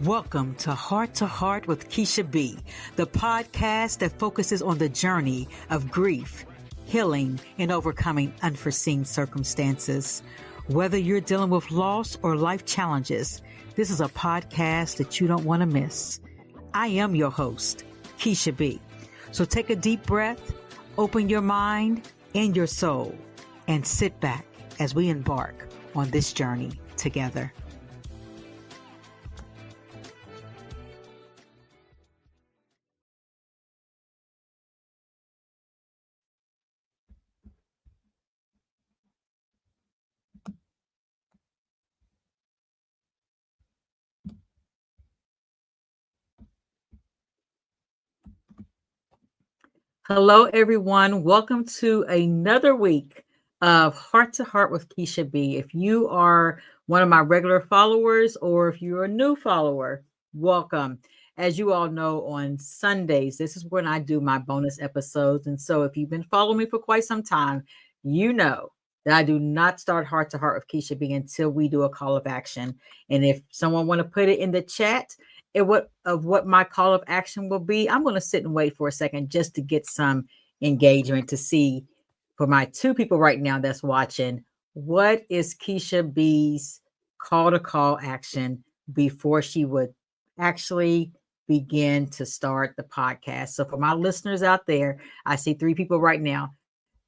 Welcome to Heart with Keisha B, the podcast that focuses on the journey of grief, healing, and overcoming unforeseen circumstances. Whether you're dealing with loss or life challenges, this is a podcast that you don't want to miss. I am your host, Keisha B. So take a deep breath, open your mind and your soul, and sit back as we embark on this journey together. Hello, everyone. Welcome to another week of Heart to Heart with Keisha B. If you are one of my regular followers or if you're a new follower, welcome. As you all know, on Sundays, this is when I do my bonus episodes. And so if you've been following me for quite some time, you know that I do not start Heart to Heart with Keisha B until we do a call of action. And if someone want to put it in the chat, what my call of action will be, I'm going to sit and wait for a second just to get some engagement to see for my two people right now that's watching, what is Keisha B's call action before she would actually begin to start the podcast. So for my listeners out there, I see three people right now.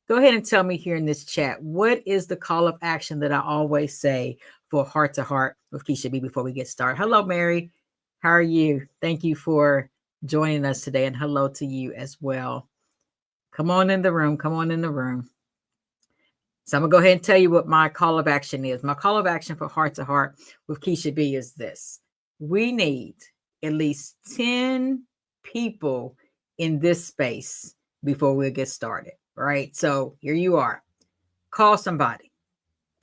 Go ahead and tell me here in this chat, what is the call of action that I always say for Heart to Heart with Keisha B before we get started? Hello, Mary. How are you? Thank you for joining us today, and hello to you as well. Come on in the room. Come on in the room. So I'm going to go ahead and tell you what my call of action is. My call of action for Heart to Heart with Keisha B is this. We need at least 10 people in this space before we get started, right? So here you are. Call somebody.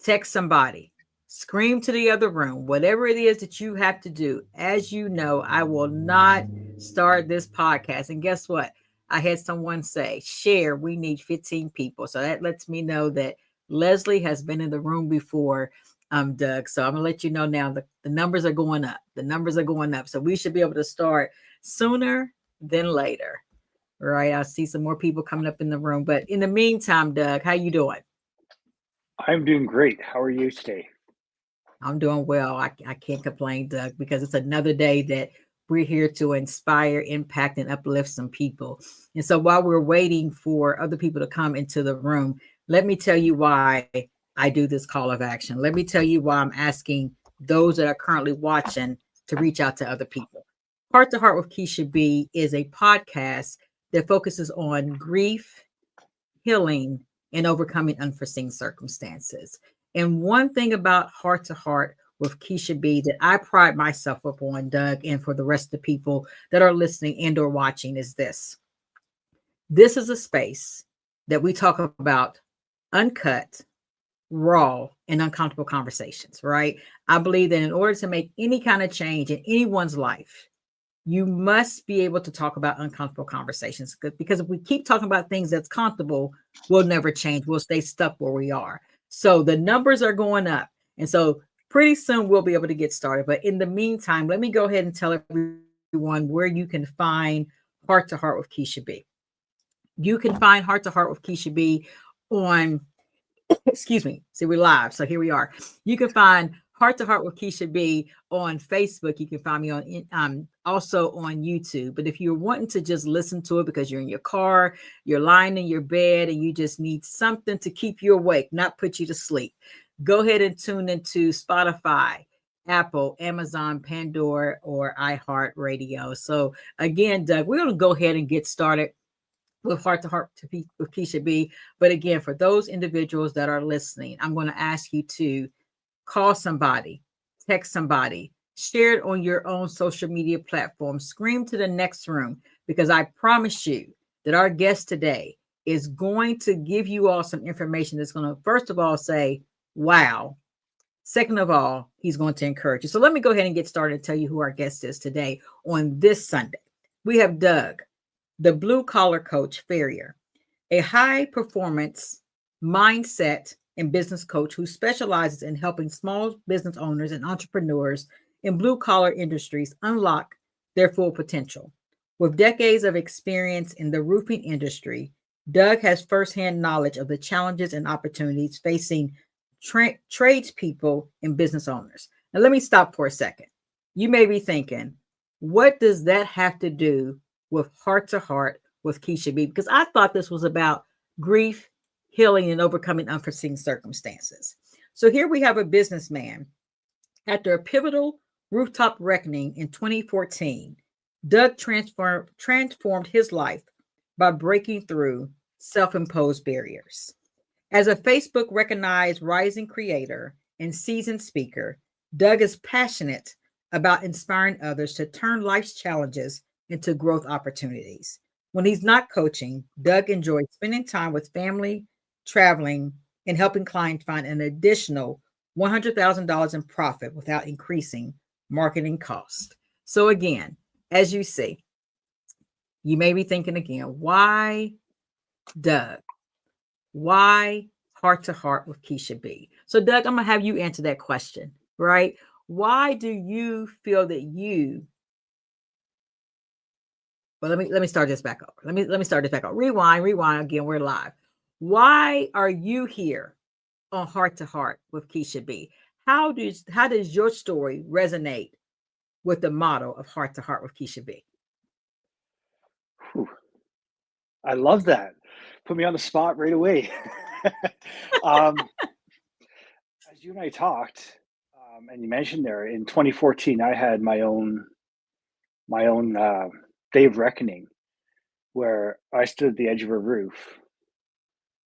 Text somebody. Scream to the other room, whatever it is that you have to do. As you know, I will not start this podcast. And guess what? I had someone say, share, we need 15 people. So that lets me know that Leslie has been in the room before, Doug. So I'm going to let you know now the numbers are going up. The numbers are going up. So we should be able to start sooner than later. Right? I see some more people coming up in the room. But in the meantime, Doug, how you doing? I'm doing great. How are you today? I'm doing well. I can't complain, Doug, because it's another day that we're here to inspire, impact, and uplift some people. And so while we're waiting for other people to come into the room, let me tell you why I do this call of action. Let me tell you why I'm asking those that are currently watching to reach out to other people. Heart to Heart with Keisha B is a podcast that focuses on grief, healing, and overcoming unforeseen circumstances. And one thing about Heart to Heart with Keisha B that I pride myself upon, Doug, and for the rest of the people that are listening and or watching is this. This is a space that we talk about uncut, raw, and uncomfortable conversations, right? I believe that in order to make any kind of change in anyone's life, you must be able to talk about uncomfortable conversations, because if we keep talking about things that's comfortable, we'll never change. We'll stay stuck where we are. So the numbers are going up. And so pretty soon we'll be able to get started. But in the meantime, let me go ahead and tell everyone where you can find Heart to Heart with Keisha B. You can find Heart to Heart with Keisha B on, excuse me, see, we're live. So here we are. You can find Heart to Heart with Keisha B on Facebook. You can find me on also on YouTube. But if you're wanting to just listen to it because you're in your car, you're lying in your bed, and you just need something to keep you awake, not put you to sleep, go ahead and tune into Spotify, Apple, Amazon, Pandora, or iHeartRadio. So again, Doug, we're going to go ahead and get started with Heart to Heart with Keisha B. But again, for those individuals that are listening, I'm going to ask you to call somebody, text somebody, share it on your own social media platform, scream to the next room, because I promise you that our guest today is going to give you all some information that's going to, first of all, say, wow. Second of all, he's going to encourage you. So let me go ahead and get started and tell you who our guest is today on this Sunday. We have Doug, the blue collar coach Ferrier, a high performance mindset and business coach who specializes in helping small business owners and entrepreneurs in blue collar industries unlock their full potential. With decades of experience in the roofing industry, Doug has firsthand knowledge of the challenges and opportunities facing tradespeople and business owners. Now, let me stop for a second. You may be thinking, what does that have to do with Heart to Heart with Keisha B? Because I thought this was about grief, healing, and overcoming unforeseen circumstances. So here we have a businessman. After a pivotal rooftop reckoning in 2014, Doug transformed his life by breaking through self imposed barriers. As a Facebook recognized rising creator and seasoned speaker, Doug is passionate about inspiring others to turn life's challenges into growth opportunities. When he's not coaching, Doug enjoys spending time with family, traveling, and helping clients find an additional $100,000 in profit without increasing marketing costs. So, again, as you see, you may be thinking again, why Doug? Why Heart to Heart with Keisha B? So, Doug, I'm going to have you answer that question, right? Why do you feel that you well, let me start this back up. Let me start this back up. Rewind again. We're live. Why are you here on Heart to Heart with Keisha B? How does your story resonate with the motto of Heart to Heart with Keisha B? Whew. I love that. Put me on the spot right away. um, as you and I talked, and you mentioned there in 2014, I had my own day of reckoning where I stood at the edge of a roof.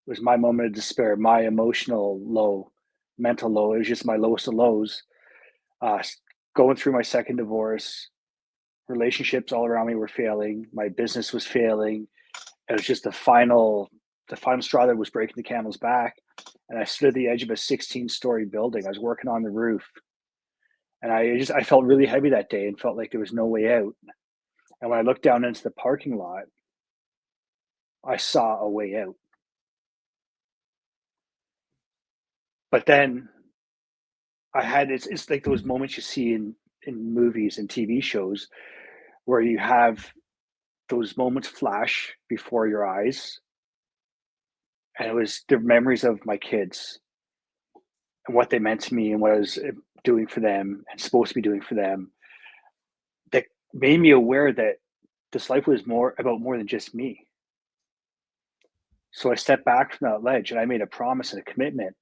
It was my moment of despair, my emotional low, mental low. It was just my lowest of lows. Uh, Going through my second divorce, relationships all around me were failing. My business was failing. It was just the final straw that was breaking the camel's back. And I stood at the edge of a 16-story building. I was working on the roof, and I felt really heavy that day and felt like there was no way out. And when I looked down into the parking lot, I saw a way out. But then it's like those moments you see in movies and TV shows where you have those moments flash before your eyes, and it was the memories of my kids and what they meant to me and what I was doing for them and supposed to be doing for them, that made me aware that this life was more than just me. So I stepped back from that ledge and I made a promise and a commitment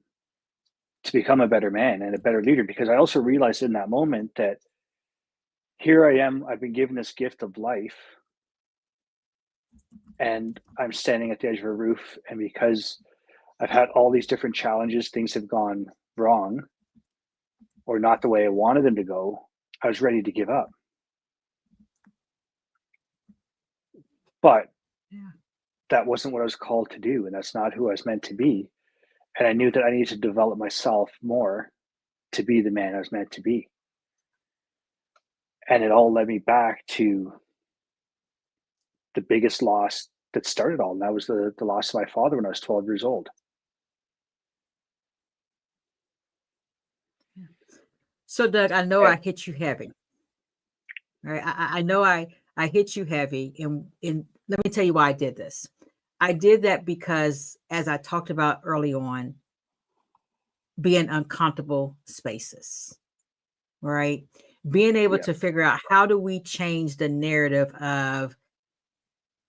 to become a better man and a better leader, because I also realized in that moment that here I am, I've been given this gift of life, and I'm standing at the edge of a roof. And because I've had all these different challenges, things have gone wrong or not the way I wanted them to go, I was ready to give up. But Yeah. that wasn't what I was called to do, and that's not who I was meant to be. And I knew that I needed to develop myself more to be the man I was meant to be. And it all led me back to the biggest loss that started all, and that was the loss of my father when I was 12 years old. So, Doug, I know And I hit you heavy. Right? I know I hit you heavy, and let me tell you why I did this. I did that because, as I talked about early on, being uncomfortable spaces, right? Being able yeah, to figure out how do we change the narrative of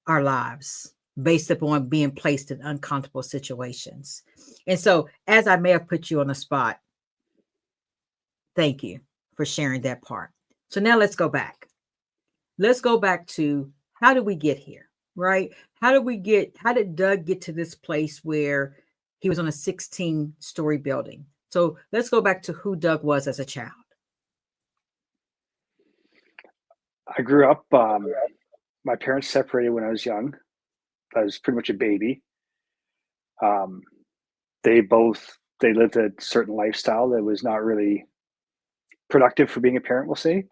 our lives based upon being placed in uncomfortable situations. And so, as I may have put you on the spot, thank you for sharing that part. So now let's go back. Let's go back to how did we get here, right? How did Doug get to this place where he was on a 16-story building? So let's go back to who Doug was as a child. I grew up. My parents separated when I was young. I was pretty much a baby. Um, they lived a certain lifestyle that was not really productive for being a parent, we'll say.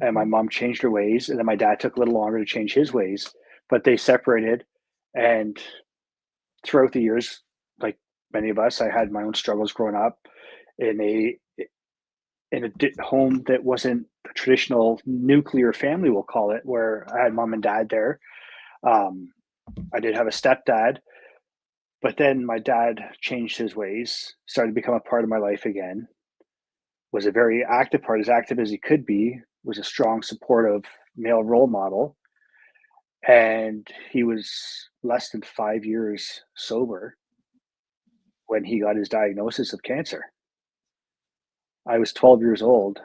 And my Mhm. mom changed her ways, and then my dad took a little longer to change his ways. But they separated, and throughout the years, like many of us, I had my own struggles growing up, and in a home that wasn't a traditional nuclear family, we'll call it, where I had mom and dad there. I did have a stepdad, but then my dad changed his ways, started to become a part of my life again, was a very active part, as active as he could be, was a strong, supportive male role model. And he was less than 5 years sober when he got his diagnosis of cancer. I was 12 years old. It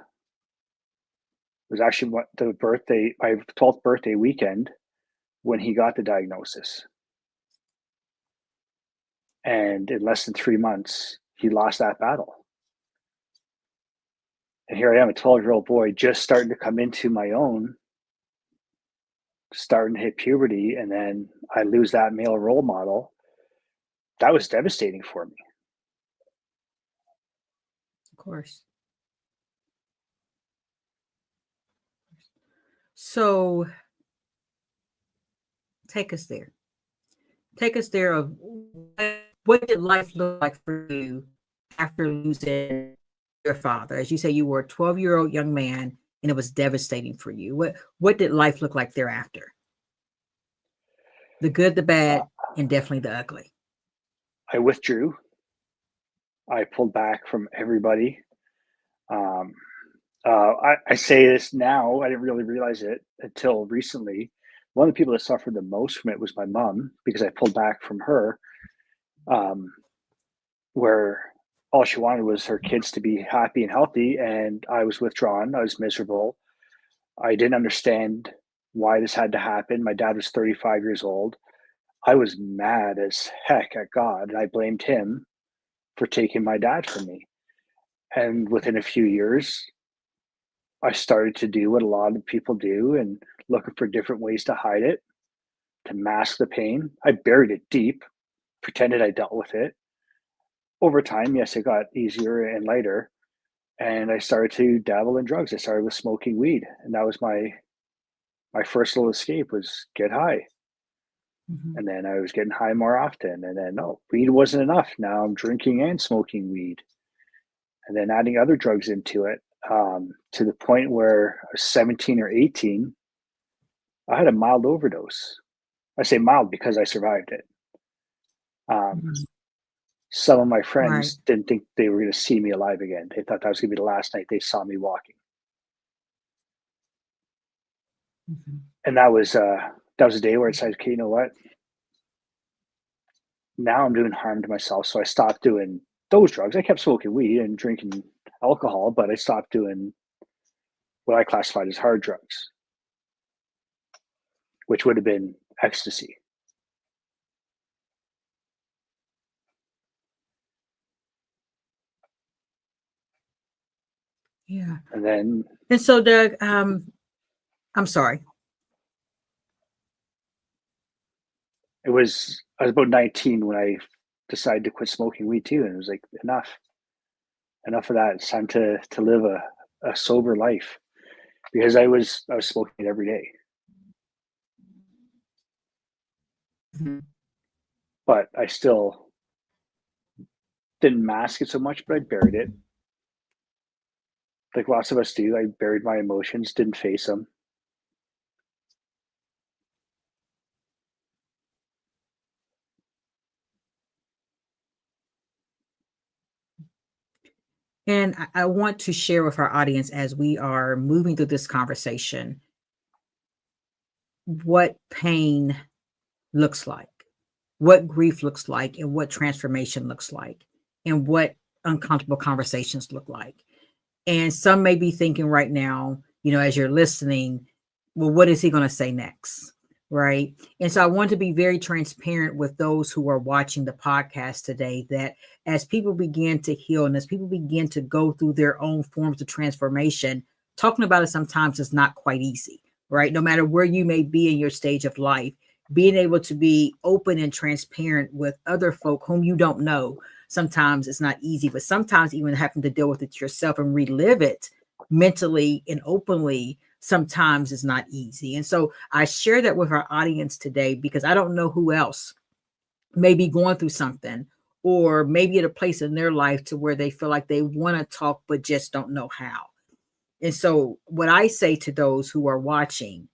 was actually my 12th birthday weekend when he got the diagnosis. And in less than 3 months, he lost that battle. And here I am, a 12-year-old boy, just starting to come into my own, starting to hit puberty, and then I lose that male role model. That was devastating for me. Of course. So take us there. Take us there of what did life look like for you after losing your father? As you say, you were a 12-year-old young man and it was devastating for you. What did life look like thereafter? The good, the bad, and definitely the ugly. I withdrew. I pulled back from everybody. I say this now, I didn't really realize it until recently. One of the people that suffered the most from it was my mom, because I pulled back from her, where all she wanted was her kids to be happy and healthy, and I was withdrawn. I was miserable. I didn't understand why this had to happen. My dad was 35 years old. I was mad as heck at God, and I blamed him for taking my dad from me. And within a few years, I started to do what a lot of people do and looking for different ways to hide it, to mask the pain. I buried it deep, pretended I dealt with it. Over time, yes, it got easier and lighter. And I started to dabble in drugs. I started with smoking weed. And that was my first little escape, was get high. Mm-hmm. And then I was getting high more often. And then, no, weed wasn't enough. Now I'm drinking and smoking weed. And then adding other drugs into it, to the point where I was 17 or 18, I had a mild overdose. I say mild because I survived it. Mm-hmm. Some of my Right. friends didn't think they were going to see me alive again. They thought that was going to be the last night they saw me walking. Mm-hmm. And that was a day where I decided, okay, you know what? Now I'm doing harm to myself. So I stopped doing those drugs. I kept smoking weed and drinking alcohol, but I stopped doing what I classified as hard drugs, which would have been ecstasy. Yeah. And so Doug, I'm sorry. I was about 19 when I decided to quit smoking weed too. And it was like, enough of that. It's time to live a sober life, because I was smoking it every day. Mm-hmm. But I still didn't mask it so much, but I buried it. Like lots of us do. I buried my emotions, didn't face them. And I want to share with our audience, as we are moving through this conversation, what pain looks like, what grief looks like, and what transformation looks like, and what uncomfortable conversations look like. And some may be thinking right now, as you're listening, well, what is he going to say next? Right. And so I want to be very transparent with those who are watching the podcast today, that as people begin to heal and as people begin to go through their own forms of transformation, talking about it sometimes is not quite easy, right? No matter where you may be in your stage of life, being able to be open and transparent with other folk whom you don't know, sometimes it's not easy, but sometimes even having to deal with it yourself and relive it mentally and openly sometimes is not easy. And so I share that with our audience today, because I don't know who else may be going through something or maybe at a place in their life to where they feel like they want to talk, but just don't know how. And so what I say to those who are watching,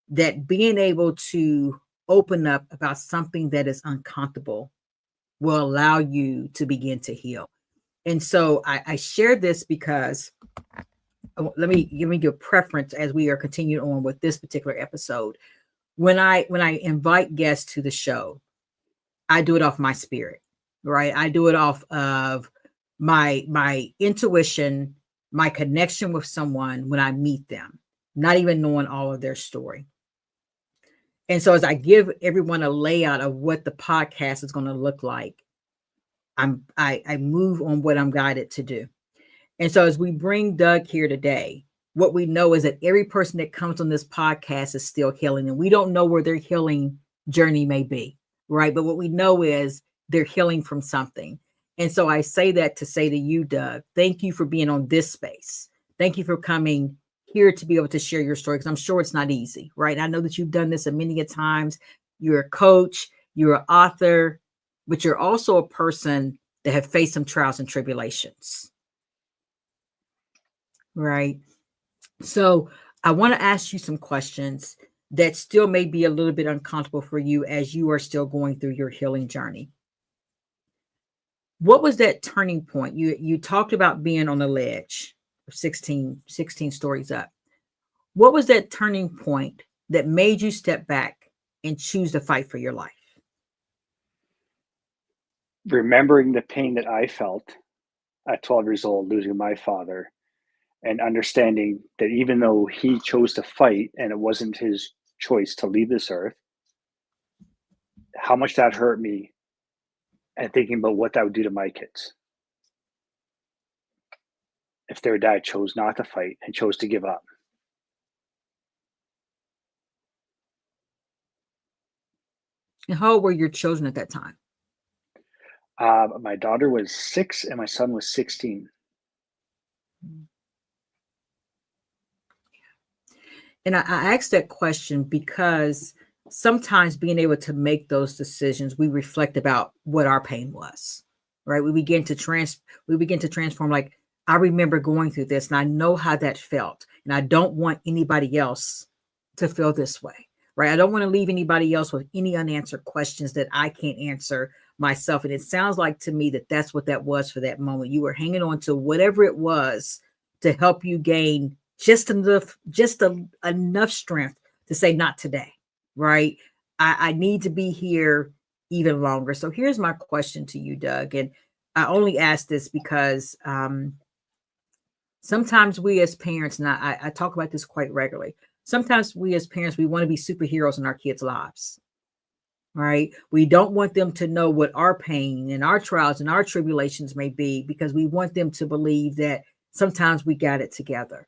that being able to open up about something that is uncomfortable will allow you to begin to heal. And so I share this because let me give you a preference as we are continuing on with this particular episode. When I invite guests to the show, I do it off my spirit, right? I do it off of my intuition, my connection with someone when I meet them, not even knowing all of their story. And so as I give everyone a layout of what the podcast is going to look like, I move on what I'm guided to do. And so as we bring Doug here today, what we know is that every person that comes on this podcast is still healing, and we don't know where their healing journey may be, right? But what we know is they're healing from something. And so I say that to say to you, Doug, thank you for being on this space. Thank you for coming here to be able to share your story, because I'm sure it's not easy, right? I know that you've done this a many a times. You're a coach, you're an author, but you're also a person that have faced some trials and tribulations, right? So I want to ask you some questions that still may be a little bit uncomfortable for you as you are still going through your healing journey. What was that turning point? You talked about being on the ledge of 16 stories up. What was that turning point that made you step back and choose to fight for your life? Remembering the pain that I felt at 12 years old, losing my father, and understanding that even though he chose to fight and it wasn't his choice to leave this earth, how much that hurt me, and thinking about what that would do to my kids if their dad chose not to fight and chose to give up. And how old were your children at that time? My daughter was 6 and my son was 16. And I asked that question because sometimes being able to make those decisions, we reflect about what our pain was, right? We begin to transform. Like, I remember going through this and I know how that felt. And I don't want anybody else to feel this way, right? I don't want to leave anybody else with any unanswered questions that I can't answer myself. And it sounds like to me that that's what that was for that moment. You were hanging on to whatever it was to help you gain just enough strength to say, not today, right? I need to be here even longer. So here's my question to you, Doug. And I only ask this because sometimes we as parents, and I talk about this quite regularly, sometimes we as parents, we want to be superheroes in our kids' lives, right? We don't want them to know what our pain and our trials and our tribulations may be, because we want them to believe that sometimes we got it together.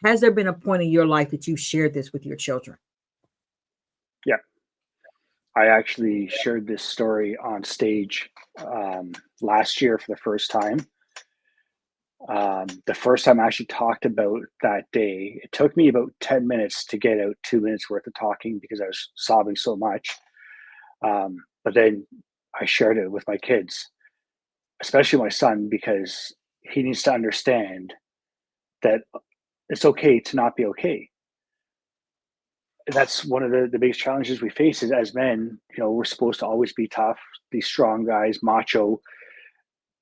Has there been a point in your life that you shared this with your children? Yeah. I actually shared this story on stage last year for the first time. The first time I actually talked about that day, it took me about 10 minutes to get out 2 minutes worth of talking because I was sobbing so much. But then I shared it with my kids, especially my son, because he needs to understand that it's okay to not be okay. That's one of the biggest challenges we face is as men. We're supposed to always be tough, be strong guys, macho,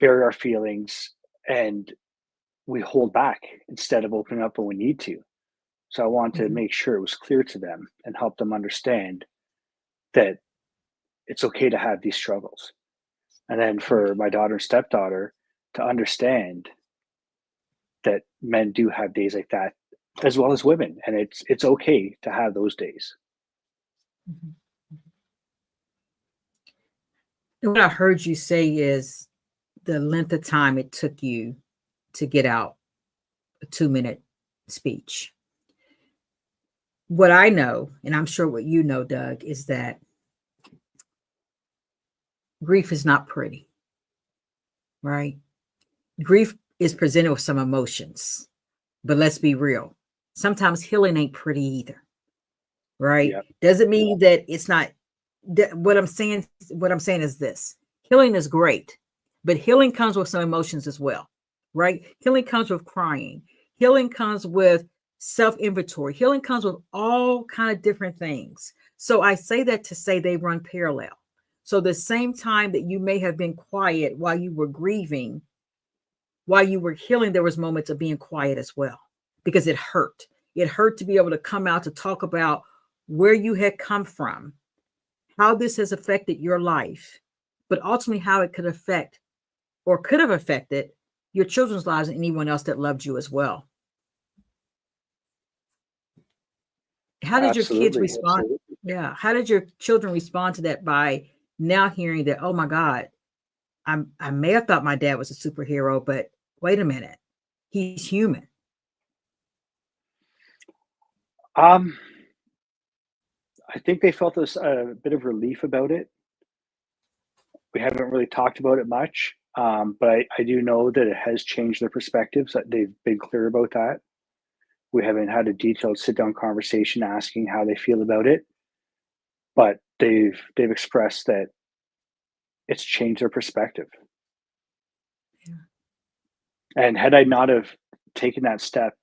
bury our feelings, and we hold back instead of opening up when we need to. So I want to make sure it was clear to them and help them understand that it's okay to have these struggles. And then for my daughter and stepdaughter to understand that men do have days like that as well as women, and it's okay to have those days. Mm-hmm. And what I heard you say is the length of time it took you to get out a 2-minute speech. What I know, and I'm sure what you know, Doug, is that grief is not pretty, right? Grief is presented with some emotions, but let's be real. Sometimes healing ain't pretty either, right? Yep. Doesn't mean that it's not. What I'm saying is this: healing is great, But healing comes with some emotions as well, right? Healing comes with crying. Healing comes with self-inventory. Healing comes with all kind of different things. So I say that to say they run parallel. So the same time that you may have been quiet while you were grieving, while you were healing, there was moments of being quiet as well, because it hurt. It hurt to be able to come out to talk about where you had come from, how this has affected your life, but ultimately how it could affect or could have affected your children's lives and anyone else that loved you as well. How did your kids Absolutely. respond? Yeah. How did your children respond to that by now hearing that, oh my God, I may have thought my dad was a superhero, but wait a minute, he's human. Um, I think they felt this a bit of relief about it. We haven't really talked about it much, but I do know that it has changed their perspectives. That they've been clear about that. We haven't had a detailed sit down conversation asking how they feel about it, but they've expressed that it's changed their perspective. Yeah. And had I not have taken that step,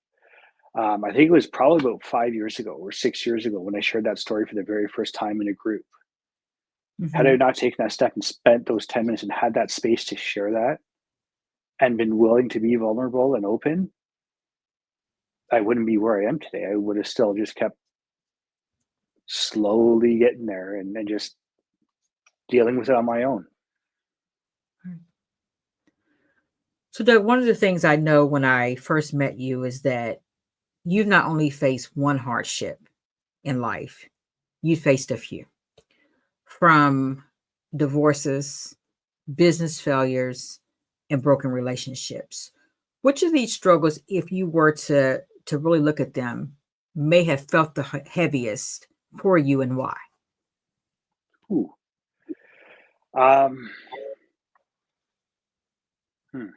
I think it was probably about 5 years ago or 6 years ago when I shared that story for the very first time in a group. Had I Mhm. not taken that step and spent those 10 minutes and had that space to share that and been willing to be vulnerable and open, I wouldn't be where I am today. I would have still just kept slowly getting there and just dealing with it on my own. Right. So, Doug, one of the things I know when I first met you is that you've not only faced one hardship in life, you faced a few, from divorces, business failures, and broken relationships. Which of these struggles, if you were to really look at them, may have felt the heaviest for you, and why? Ooh. Um, hmm.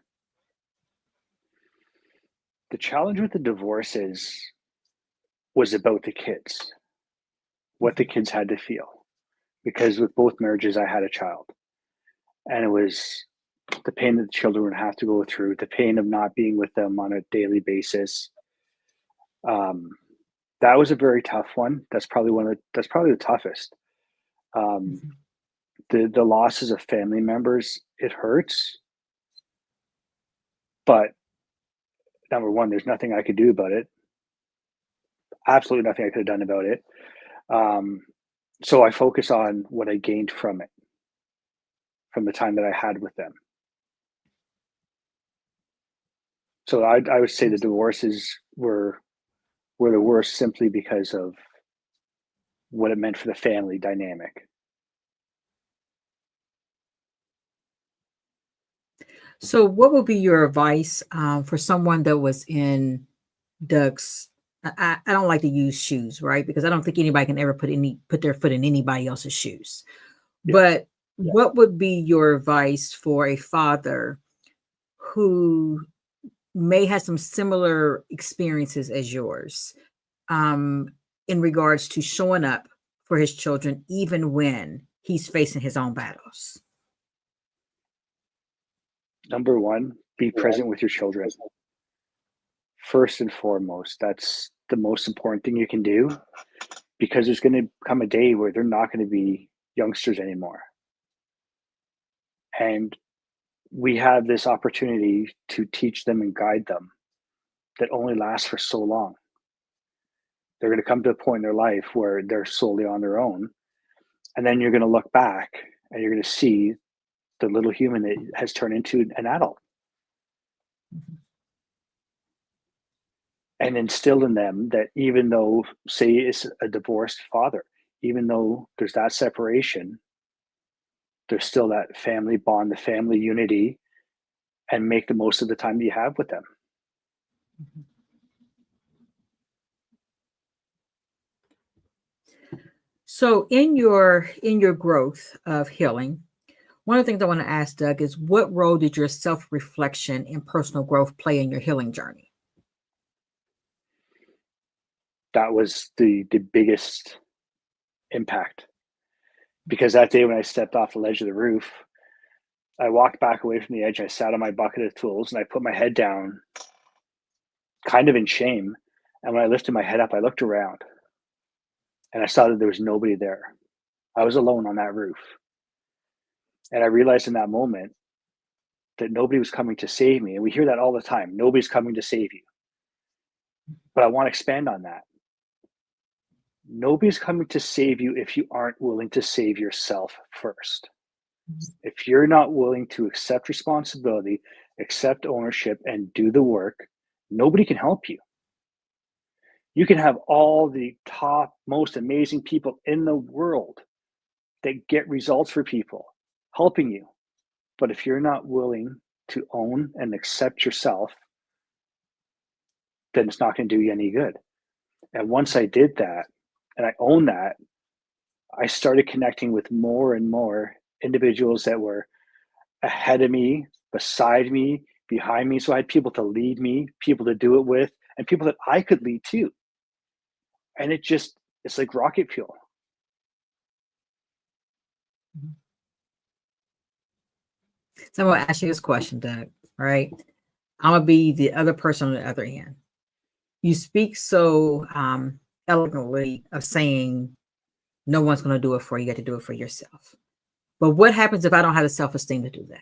The challenge with the divorces was about the kids, what the Mhm. kids had to feel. Because with both marriages, I had a child, and it was the pain that the children would have to go through, the pain of not being with them on a daily basis. Um, that was a very tough one. That's probably the toughest. Um, Mhm. the losses of family members, it hurts, but number one, there's nothing I could do about it. Absolutely nothing I could have done about it. Um, so I focus on what I gained from it, from the time that I had with them. So I would say the divorces were the worst simply because of what it meant for the family dynamic. So, what would be your advice for someone that was in Doug's? I don't like to use shoes, right? Because I don't think anybody can ever put their foot in anybody else's shoes. Yeah. But what would be your advice for a father who may have some similar experiences as yours, um, in regards to showing up for his children, even when he's facing his own battles? Number one, be present with your children. First and foremost, that's the most important thing you can do because there's going to come a day where they're not going to be youngsters anymore. And we have this opportunity to teach them and guide them that only lasts for so long. They're going to come to a point in their life where they're solely on their own. And then you're going to look back and you're going to see the little human that has turned into an adult Mhm. and instill in them that even though, say, it's a divorced father, even though there's that separation, there's still that family bond, the family unity, and make the most of the time that you have with them. Mhm. So, in your growth of healing, one of the things I want to ask Doug is, what role did your self reflection and personal growth play in your healing journey? That was the biggest impact because that day when I stepped off the ledge of the roof, I walked back away from the edge. I sat on my bucket of tools and I put my head down, kind of in shame. And when I lifted my head up, I looked around and I saw that there was nobody there. I was alone on that roof. And I realized in that moment that nobody was coming to save me. And we hear that all the time. Nobody's coming to save you. But I want to expand on that. Nobody's coming to save you if you aren't willing to save yourself first. If you're not willing to accept responsibility, accept ownership, and do the work, nobody can help you. You can have all the top, most amazing people in the world that get results for people helping you. But if you're not willing to own and accept yourself, then it's not going to do you any good. And once I did that and I owned that, I started connecting with more and more individuals that were ahead of me, beside me, behind me. So I had people to lead me, people to do it with, and people that I could lead too. And it's like rocket fuel. So I'm going to ask you this question, Doug, right? I'm going to be the other person on the other end. You speak so eloquently of saying no one's going to do it for you. You got to do it for yourself. But what happens if I don't have the self-esteem to do that?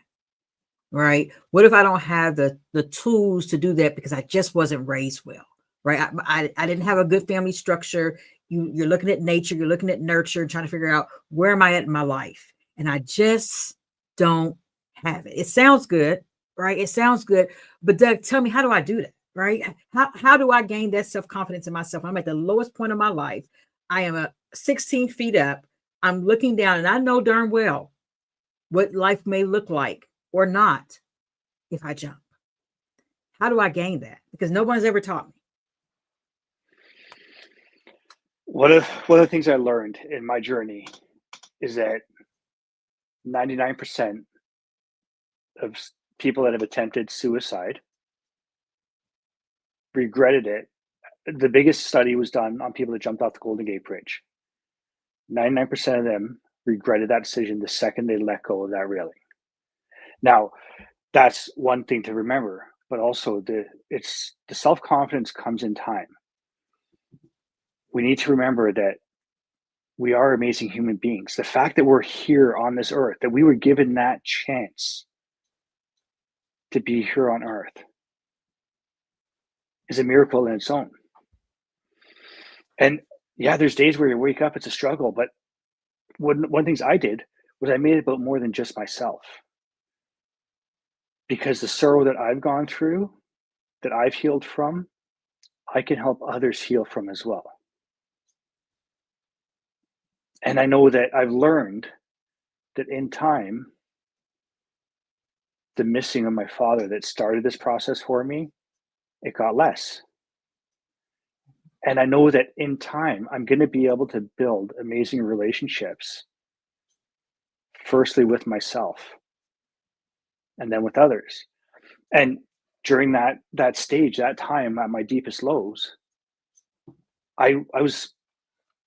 Right? What if I don't have the tools to do that because I just wasn't raised well? Right? I didn't have a good family structure. You're looking at nature, you're looking at nurture, and trying to figure out where am I at in my life, and I just don't have it. It sounds good, right? It sounds good, but Doug, tell me, how do I do that? Right? How do I gain that self-confidence in myself? I'm at the lowest point of my life. I am 16 feet up. I'm looking down, and I know darn well what life may look like or not if I jump. How do I gain that? Because no one's ever taught me. One of the things I learned in my journey is that 99% of people that have attempted suicide regretted it. The biggest study was done on people that jumped off the Golden Gate Bridge. 99% of them regretted that decision the second they let go of that railing. Now, that's one thing to remember, but also the self-confidence comes in time. We need to remember that we are amazing human beings. The fact that we're here on this earth, that we were given that chance to be here on earth, is a miracle in its own. And yeah, there's days where you wake up, it's a struggle, but one of the things I did was I made it about more than just myself. Because the sorrow that I've gone through, that I've healed from, I can help others heal from as well. And I know that I've learned that in time, the missing of my father that started this process for me, it got less. And I know that in time, I'm going to be able to build amazing relationships, firstly with myself, and then with others. And during that stage, that time at my deepest lows, I was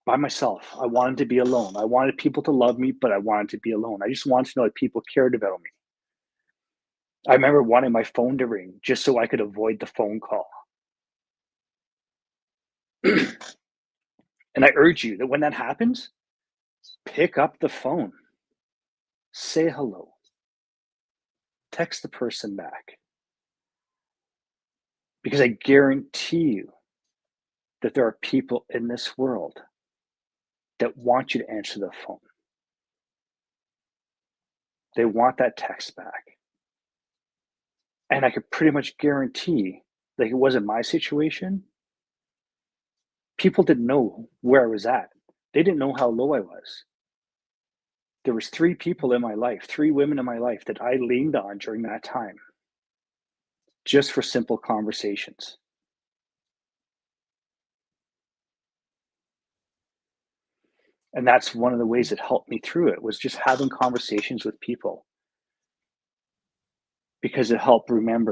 by myself. I wanted to be alone. I wanted people to love me, but I wanted to be alone. I just wanted to know that people cared about me. I remember wanting my phone to ring just so I could avoid the phone call. And I urge you that when that happens, pick up the phone, say hello, text the person back. Because I guarantee you that there are people in this world that want you to answer the phone. They want that text back. And I could pretty much guarantee, like it wasn't my situation, people didn't know where I was at. They didn't know how low I was. There was 3 people in my life, 3 women in my life that I leaned on during that time, just for simple conversations. And that's one of the ways that helped me through it, was just having conversations with people, because it helped remind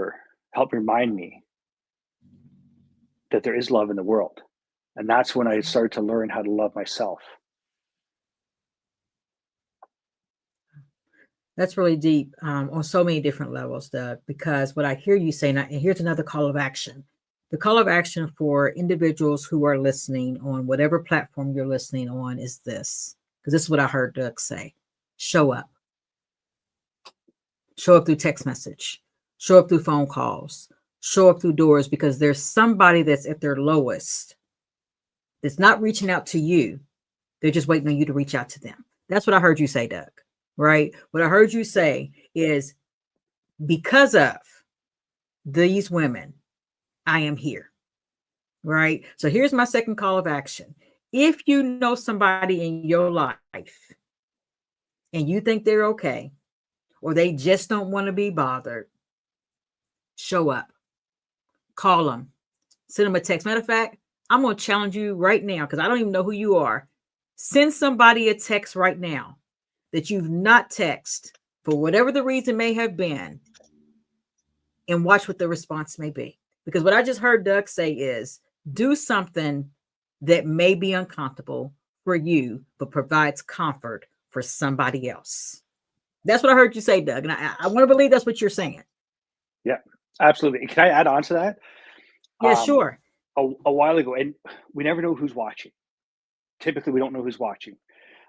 me that there is love in the world. And that's when I started to learn how to love myself. That's really deep on so many different levels, Doug, because what I hear you saying, and here's another call of action. The call of action for individuals who are listening on whatever platform you're listening on is this, because this is what I heard Doug say: show up. Show up through text message, show up through phone calls, show up through doors, because there's somebody that's at their lowest that's not reaching out to you. They're just waiting on you to reach out to them. That's what I heard you say, Doug, right? What I heard you say is, because of these women, I am here, right? So here's my second call of action. If you know somebody in your life and you think they're okay, or they just don't want to be bothered, show up, call them, send them a text. Matter of fact, I'm going to challenge you right now, because I don't even know who you are. Send somebody a text right now that you've not texted for whatever the reason may have been, and watch what the response may be. Because what I just heard Doug say is, do something that may be uncomfortable for you, but provides comfort for somebody else. That's what I heard you say, Doug. And I want to believe that's what you're saying. Yeah, absolutely. Can I add on to that? Yeah, sure. A while ago, and we never know who's watching. Typically, we don't know who's watching.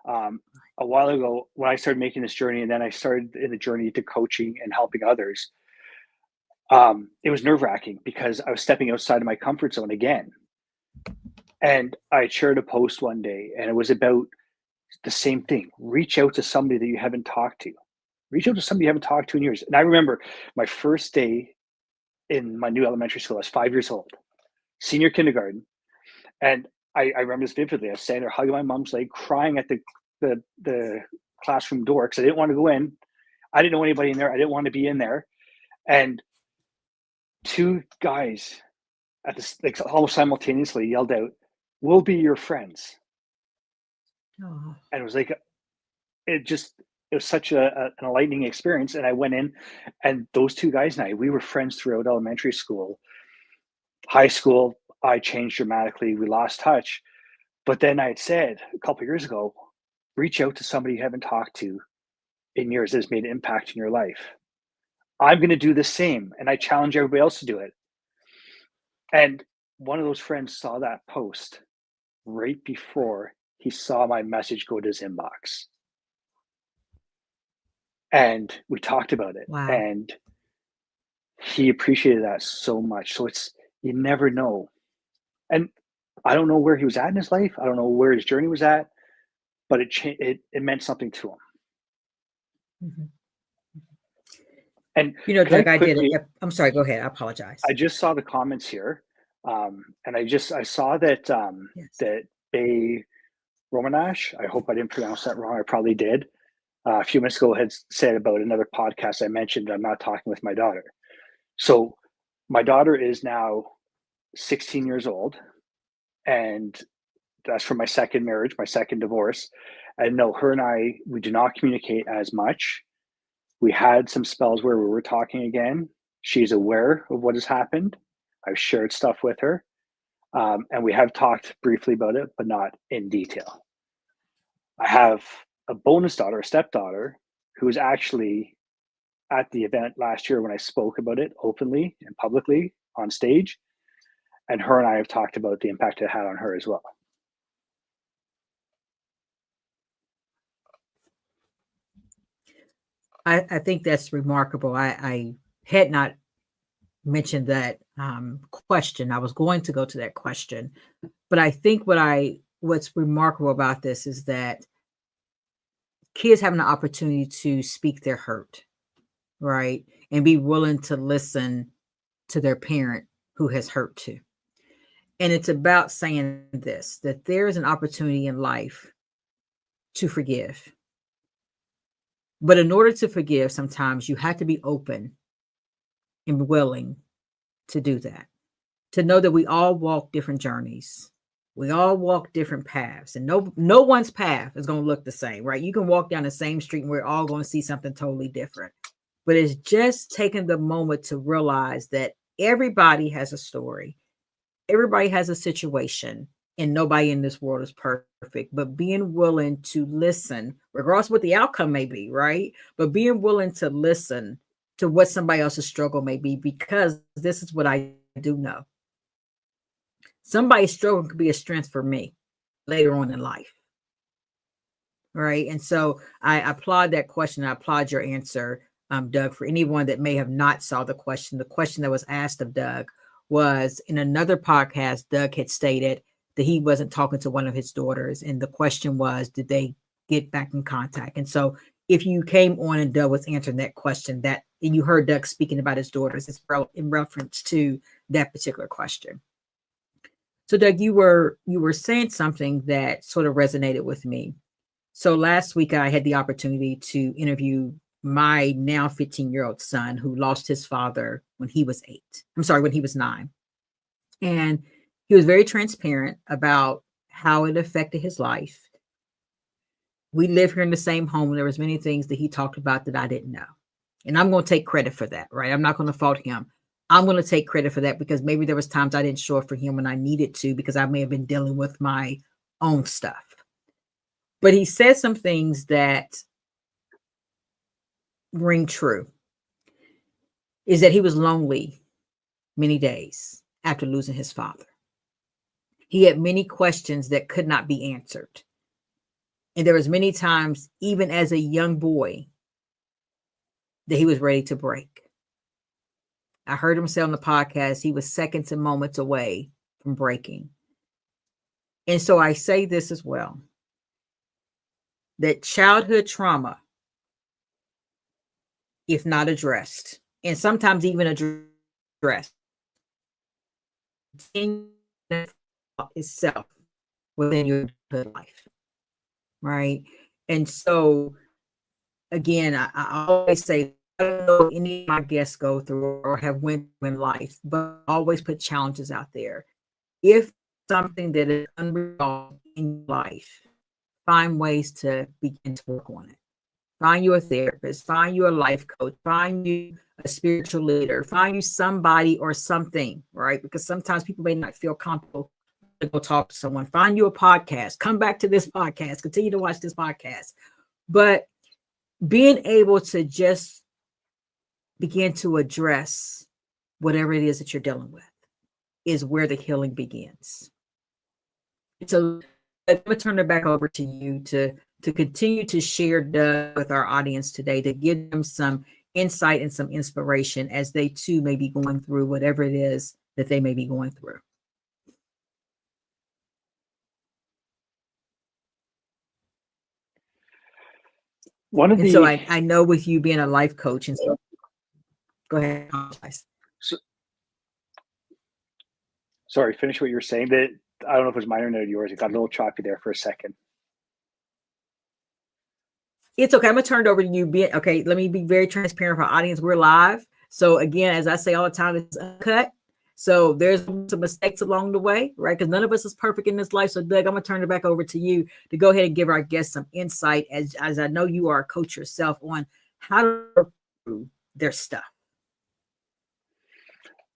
A while ago, when I started making this journey, and then I started in the journey to coaching and helping others, it was nerve-wracking because I was stepping outside of my comfort zone again. And I shared a post one day, and it was about the same thing. Reach out to somebody that you haven't talked to. Reach out to somebody you haven't talked to in years. And I remember my first day in my new elementary school. I was 5 years old, senior kindergarten. And I remember this vividly. I was standing there hugging my mom's leg, crying at the classroom door because I didn't want to go in. I didn't know anybody in there. I didn't want to be in there. And two guys at this, like, almost simultaneously yelled out, "We'll be your friends." Oh. And it was like, it was such an enlightening experience. And I went in, and those two guys and we were friends throughout elementary school. High school, I changed dramatically. We lost touch. But then I had said a couple of years ago, reach out to somebody you haven't talked to in years that has made an impact in your life. I'm going to do the same. And I challenge everybody else to do it. And one of those friends saw that post right before he saw my message go to his inbox. And we talked about it. Wow. And he appreciated that so much. So you never know. And I don't know where he was at in his life. I don't know where his journey was at, but it meant something to him. Mm-hmm. And Doug, I did it. Yep. I'm sorry. Go ahead. I apologize. I just saw the comments here, and I saw that Yes. that Bay Romanash. I hope I didn't pronounce that wrong. I probably did. A few minutes ago, had said about another podcast I mentioned. I'm not talking with my daughter. So my daughter is now 16 years old, and that's from my second marriage, my second divorce. And no, her and we do not communicate as much. We had some spells where we were talking again. She's aware of what has happened. I've shared stuff with her. And we have talked briefly about it, but not in detail. I have a bonus daughter, a stepdaughter, who was actually at the event last year when I spoke about it openly and publicly on stage. And her and I have talked about the impact it had on her as well. I think that's remarkable. I had not mentioned that question. I was going to go to that question, but I think what's remarkable about this is that kids having an opportunity to speak their hurt, right? And be willing to listen to their parent who has hurt too. And it's about saying this, that there is an opportunity in life to forgive. But in order to forgive, sometimes you have to be open and willing to do that. To know that we all walk different journeys. We all walk different paths, and no one's path is going to look the same, right? You can walk down the same street and we're all going to see something totally different. But it's just taking the moment to realize that everybody has a story. Everybody has a situation, and nobody in this world is perfect, but being willing to listen, regardless of what the outcome may be, right? But being willing to listen to what somebody else's struggle may be, because this is what I do know. Somebody's struggle could be a strength for me later on in life. Right. And so I applaud that question. I applaud your answer, Doug. For anyone that may have not saw the question that was asked of Doug was in another podcast. Doug had stated that he wasn't talking to one of his daughters. And the question was, did they get back in contact? And so if you came on and Doug was answering that question, that and you heard Doug speaking about his daughters, it's in reference to that particular question. So Doug, you were saying something that sort of resonated with me. So last week I had the opportunity to interview my now 15-year-old son who lost his father when he was 8. I'm sorry, when he was 9. And he was very transparent about how it affected his life. We live here in the same home. There was many things that he talked about that I didn't know. And I'm going to take credit for that, right? I'm not going to fault him. I'm going to take credit for that because maybe there was times I didn't show up for him when I needed to because I may have been dealing with my own stuff. But he said some things that ring true. Is that he was lonely many days after losing his father. He had many questions that could not be answered. And there was many times, even as a young boy, that he was ready to break. I heard him say on the podcast, he was seconds and moments away from breaking. And so I say this as well, that childhood trauma, if not addressed, and sometimes even addressed, in itself within your life, right? And so, again, I always say, I don't know if any of my guests go through or have went through in life, but I always put challenges out there. If something that is unresolved in life, find ways to begin to work on it. Find you a therapist, find you a life coach, find you a spiritual leader, find you somebody or something, right? Because sometimes people may not feel comfortable to go talk to someone. Find you a podcast, come back to this podcast, continue to watch this podcast. But being able to just begin to address whatever it is that you're dealing with is where the healing begins. So I'm going to turn it back over to you to continue to share with our audience today, to give them some insight and some inspiration as they too may be going through whatever it is that they may be going through. So I know with you being a life coach, and so go ahead. Sorry, finish what you were saying. That I don't know if it was mine or not yours. It got a little choppy there for a second. It's okay. I'm gonna turn it over to you. Okay, let me be very transparent for our audience. We're live. So again, as I say all the time, it's uncut. So there's some mistakes along the way, right? Because none of us is perfect in this life. So Doug, I'm gonna turn it back over to you to go ahead and give our guests some insight, as I know you are a coach yourself, on how to improve their stuff.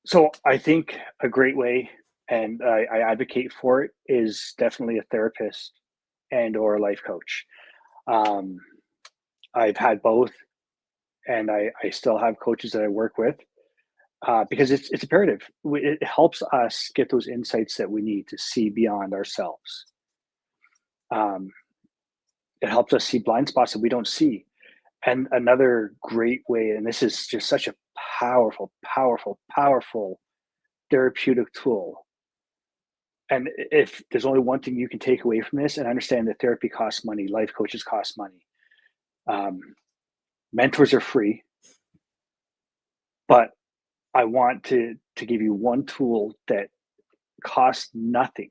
So I think a great way, and I advocate for it, is definitely a therapist and or a life coach. I've had both, and I still have coaches that I work with because it's imperative. It helps us get those insights that we need to see beyond ourselves. It helps us see blind spots that we don't see. And another great way, and this is just such a powerful, powerful, powerful therapeutic tool. And if there's only one thing you can take away from this, and understand that therapy costs money, life coaches cost money. Mentors are free, but I want to give you one tool that costs nothing,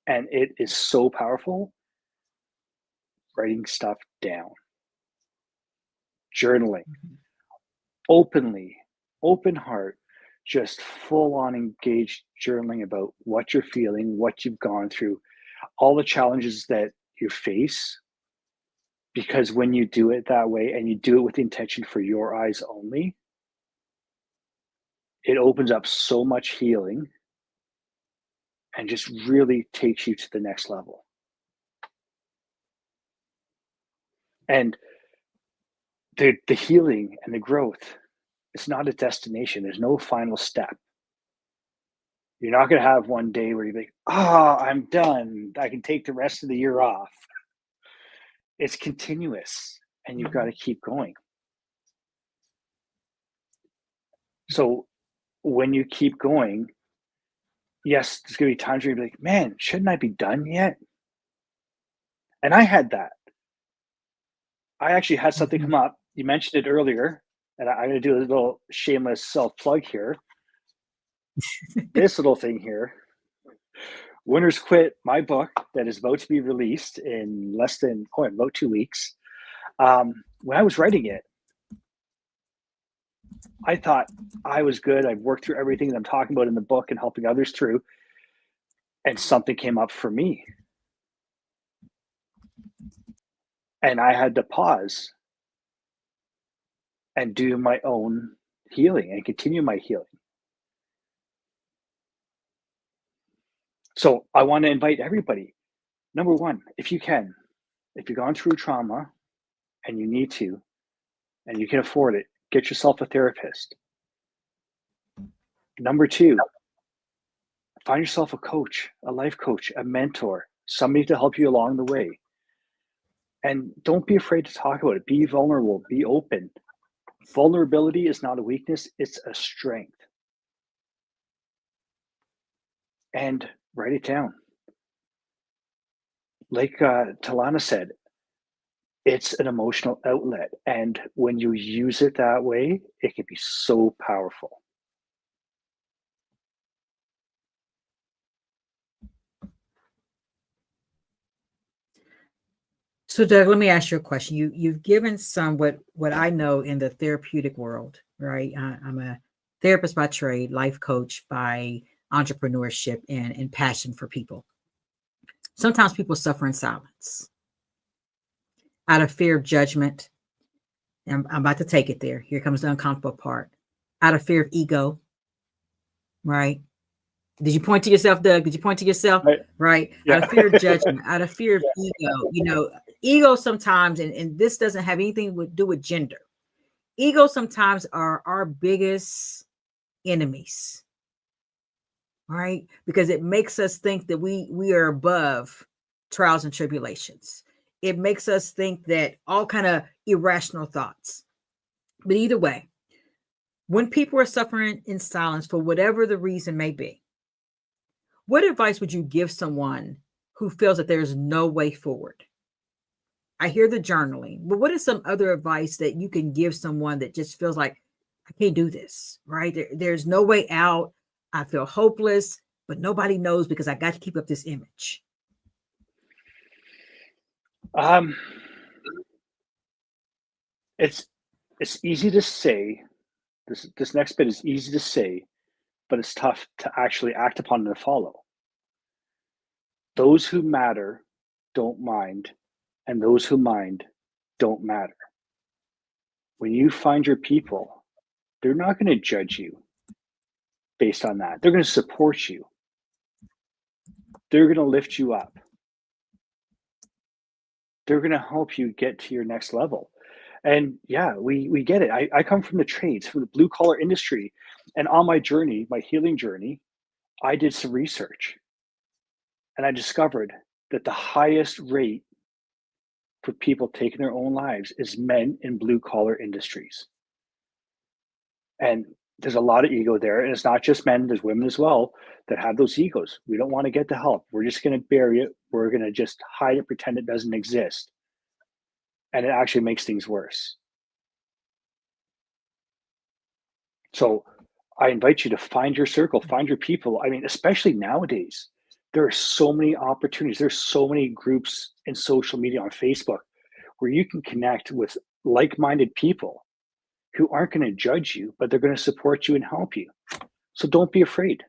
and it is so powerful. Writing stuff down, journaling, openly, open heart, just full on engaged journaling about what you're feeling, what you've gone through, all the challenges that you face. Because when you do it that way, and you do it with the intention for your eyes only, it opens up so much healing and just really takes you to the next level. And the healing and the growth, it's not a destination. There's no final step. You're not going to have one day where you're like, I'm done. I can take the rest of the year off. It's continuous, and you've got to keep going. So when you keep going, yes, there's going to be times where you're like, man, shouldn't I be done yet? And I had that. I actually had something Mhm. come up. You mentioned it earlier, and I'm going to do a little shameless self plug here. This little thing here, Winners Quit, my book that is about to be released in about 2 weeks. When I was writing it, I thought I was good. I've worked through everything that I'm talking about in the book and helping others through. And something came up for me. And I had to pause and do my own healing and continue my healing. So I want to invite everybody. Number one, if you've gone through trauma and you need to, and you can afford it, get yourself a therapist. Number two, find yourself a coach, a life coach, a mentor, somebody to help you along the way. And don't be afraid to talk about it. Be vulnerable, be open. Vulnerability is not a weakness, it's a strength. And write it down. Like Talana said, it's an emotional outlet. And when you use it that way, it can be so powerful. So, Doug, let me ask you a question. You've given some what I know in the therapeutic world, right? I'm a therapist by trade, life coach by entrepreneurship and passion for people. Sometimes people suffer in silence out of fear of judgment. And I'm about to take it there. Here comes the uncomfortable part. Out of fear of ego, right? Did you point to yourself, Doug? Did you point to yourself? Right? Right. Yeah. Out of fear of judgment, out of fear of ego, ego sometimes, and this doesn't have anything to do with gender. Ego sometimes are our biggest enemies, right? Because it makes us think that we are above trials and tribulations. It makes us think that all kind of irrational thoughts. But either way, when people are suffering in silence for whatever the reason may be, what advice would you give someone who feels that there's no way forward? I hear the journaling, but what is some other advice that you can give someone that just feels like, I can't do this, right? There's no way out. I feel hopeless, but nobody knows because I got to keep up this image. Um, it's easy to say. This next bit is easy to say, but it's tough to actually act upon and follow. Those who matter don't mind, and those who mind don't matter. When you find your people, they're not going to judge you based on that. They're going to support you. They're going to lift you up. They're going to help you get to your next level. And yeah, we get it. I come from the trades, from the blue collar industry. And on my journey, my healing journey, I did some research and I discovered that the highest rate for people taking their own lives is men in blue collar industries. And there's a lot of ego there. And it's not just men, there's women as well that have those egos. We don't want to get the help. We're just going to bury it. We're going to just hide it, pretend it doesn't exist. And it actually makes things worse. So I invite you to find your circle, find your people. I mean, especially nowadays, there are so many opportunities. There's so many groups in social media on Facebook where you can connect with like-minded people who aren't going to judge you, but they're going to support you and help you. So don't be afraid.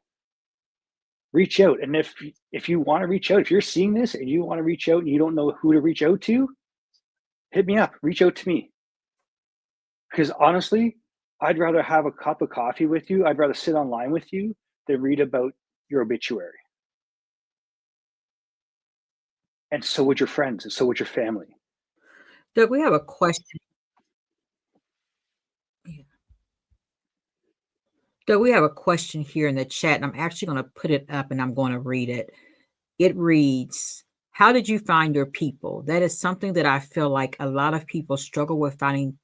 Reach out. And if you want to reach out, if you're seeing this and you want to reach out and you don't know who to reach out to, hit me up. Reach out to me. Because honestly, I'd rather have a cup of coffee with you. I'd rather sit online with you than read about your obituary. and so would your friends, and so would your family. Doug, we have a question. Yeah. Doug, we have a question here in the chat, and I'm actually going to put it up and I'm going to read it. It reads, how did you find your people? That is something that I feel like a lot of people struggle with, finding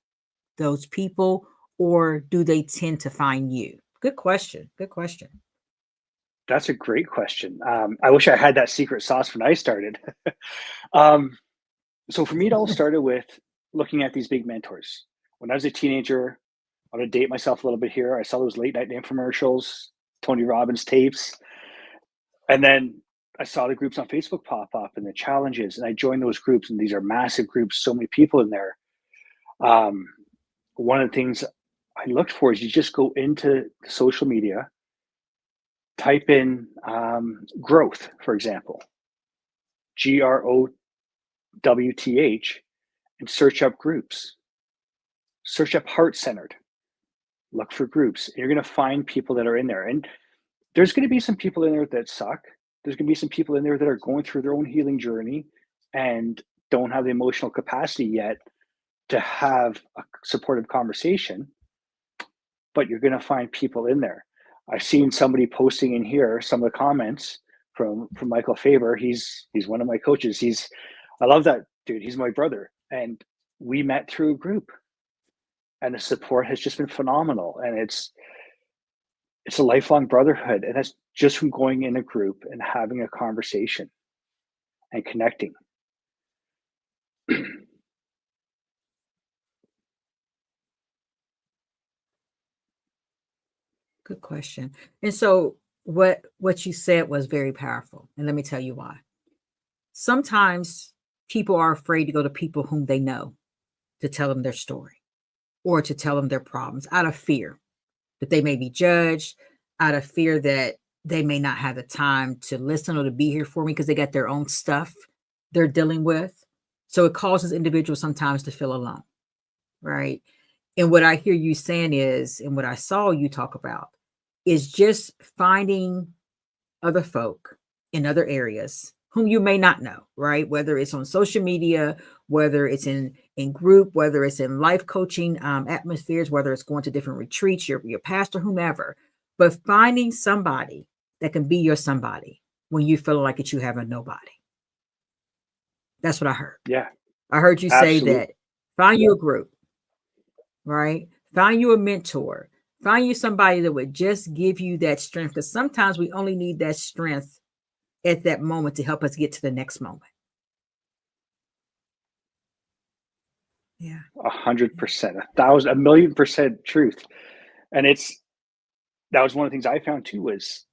those people, or do they tend to find you? Good question. Good question. That's a great question. I wish I had that secret sauce when I started. um, so for me, it all started with looking at these big mentors. When I was a teenager, I'm gonna date myself a little bit here. I saw those late night infomercials, Tony Robbins tapes, and then I saw the groups on Facebook pop up and the challenges, and I joined those groups. And these are massive groups, so many people in there. Um, One of the things I looked for is you just go into social media, type in growth, for example, GROWTH, and search up groups. Search up heart centered. Look for groups. You're going to find people that are in there. And there's going to be some people in there that suck. There's going to be some people in there that are going through their own healing journey and don't have the emotional capacity yet to have a supportive conversation. But you're going to find people in there. I've seen somebody posting in here some of the comments from Michael Faber. He's one of my coaches. I love that dude. He's my brother, and we met through a group, and the support has just been phenomenal. And it's a lifelong brotherhood, and that's just from going in a group and having a conversation and connecting. Good question. And so what you said was very powerful. And let me tell you why. Sometimes people are afraid to go to people whom they know to tell them their story or to tell them their problems, out of fear that they may be judged, out of fear that they may not have the time to listen or to be here for me because they got their own stuff they're dealing with. So it causes individuals sometimes to feel alone, right? And what I hear you saying is, and what I saw you talk about, is just finding other folk in other areas whom you may not know, right? Whether it's on social media, whether it's in group, whether it's in life coaching atmospheres, whether it's going to different retreats, your pastor, whomever, but finding somebody that can be your somebody when you feel like that you have a nobody. That's what I heard. Yeah, I heard you say absolutely. that. Find you a group, right? Find you a mentor. Find you somebody that would just give you that strength, because sometimes we only need that strength at that moment to help us get to the next moment. Yeah. 100%, 1,000, 1,000,000% truth. And that was one of the things I found too, was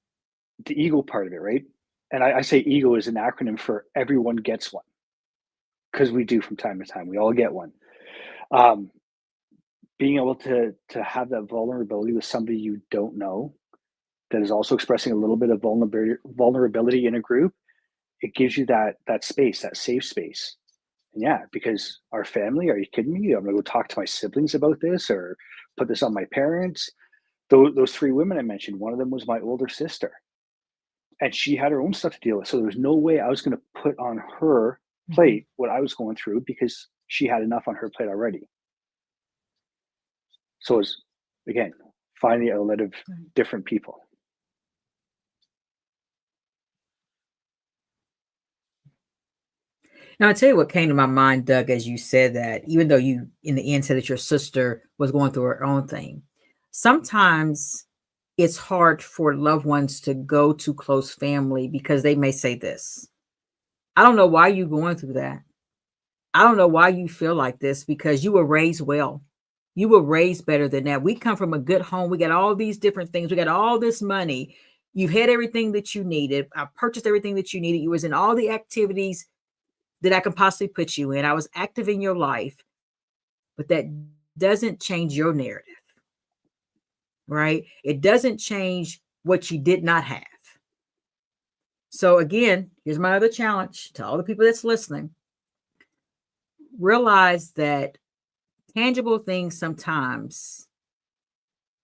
the ego part of it, right? And I say ego is an acronym for everyone gets one, because we do from time to time. We all get one. Um, Being able to have that vulnerability with somebody you don't know that is also expressing a little bit of vulnerability in a group, it gives you that space, that safe space. And yeah, because our family, are you kidding me? I'm gonna go talk to my siblings about this or put this on my parents. Those three women I mentioned, one of them was my older sister, and she had her own stuff to deal with. So there was no way I was going to put on her plate what I was going through, because she had enough on her plate already. So it's, again, finding the outlet of different people. Now, I'll tell you what came to my mind, Doug, as you said that, even though you in the end said that your sister was going through her own thing, sometimes it's hard for loved ones to go to close family because they may say this: I don't know why you're going through that. I don't know why you feel like this, because you were raised well. You were raised better than that. We come from a good home. We got all these different things. We got all this money. You've had everything that you needed. I purchased everything that you needed. You was in all the activities that I can possibly put you in. I was active in your life, but that doesn't change your narrative, right? It doesn't change what you did not have. So again, here's my other challenge to all the people that's listening. Realize that tangible things sometimes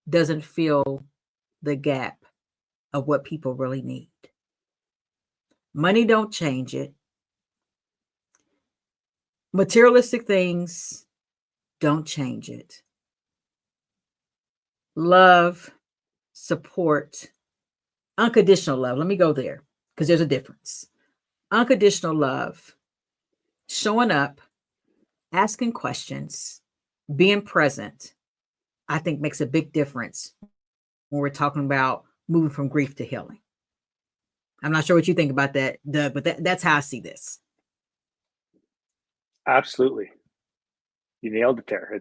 doesn't fill the gap of what people really need. Money don't change it. Materialistic things don't change it. Love, support, unconditional love. Let me go there because there's a difference. Unconditional love, showing up, asking questions, being present, I think makes a big difference when we're talking about moving from grief to healing. I'm not sure what you think about that, Doug, but that's how I see this. Absolutely. You nailed it there.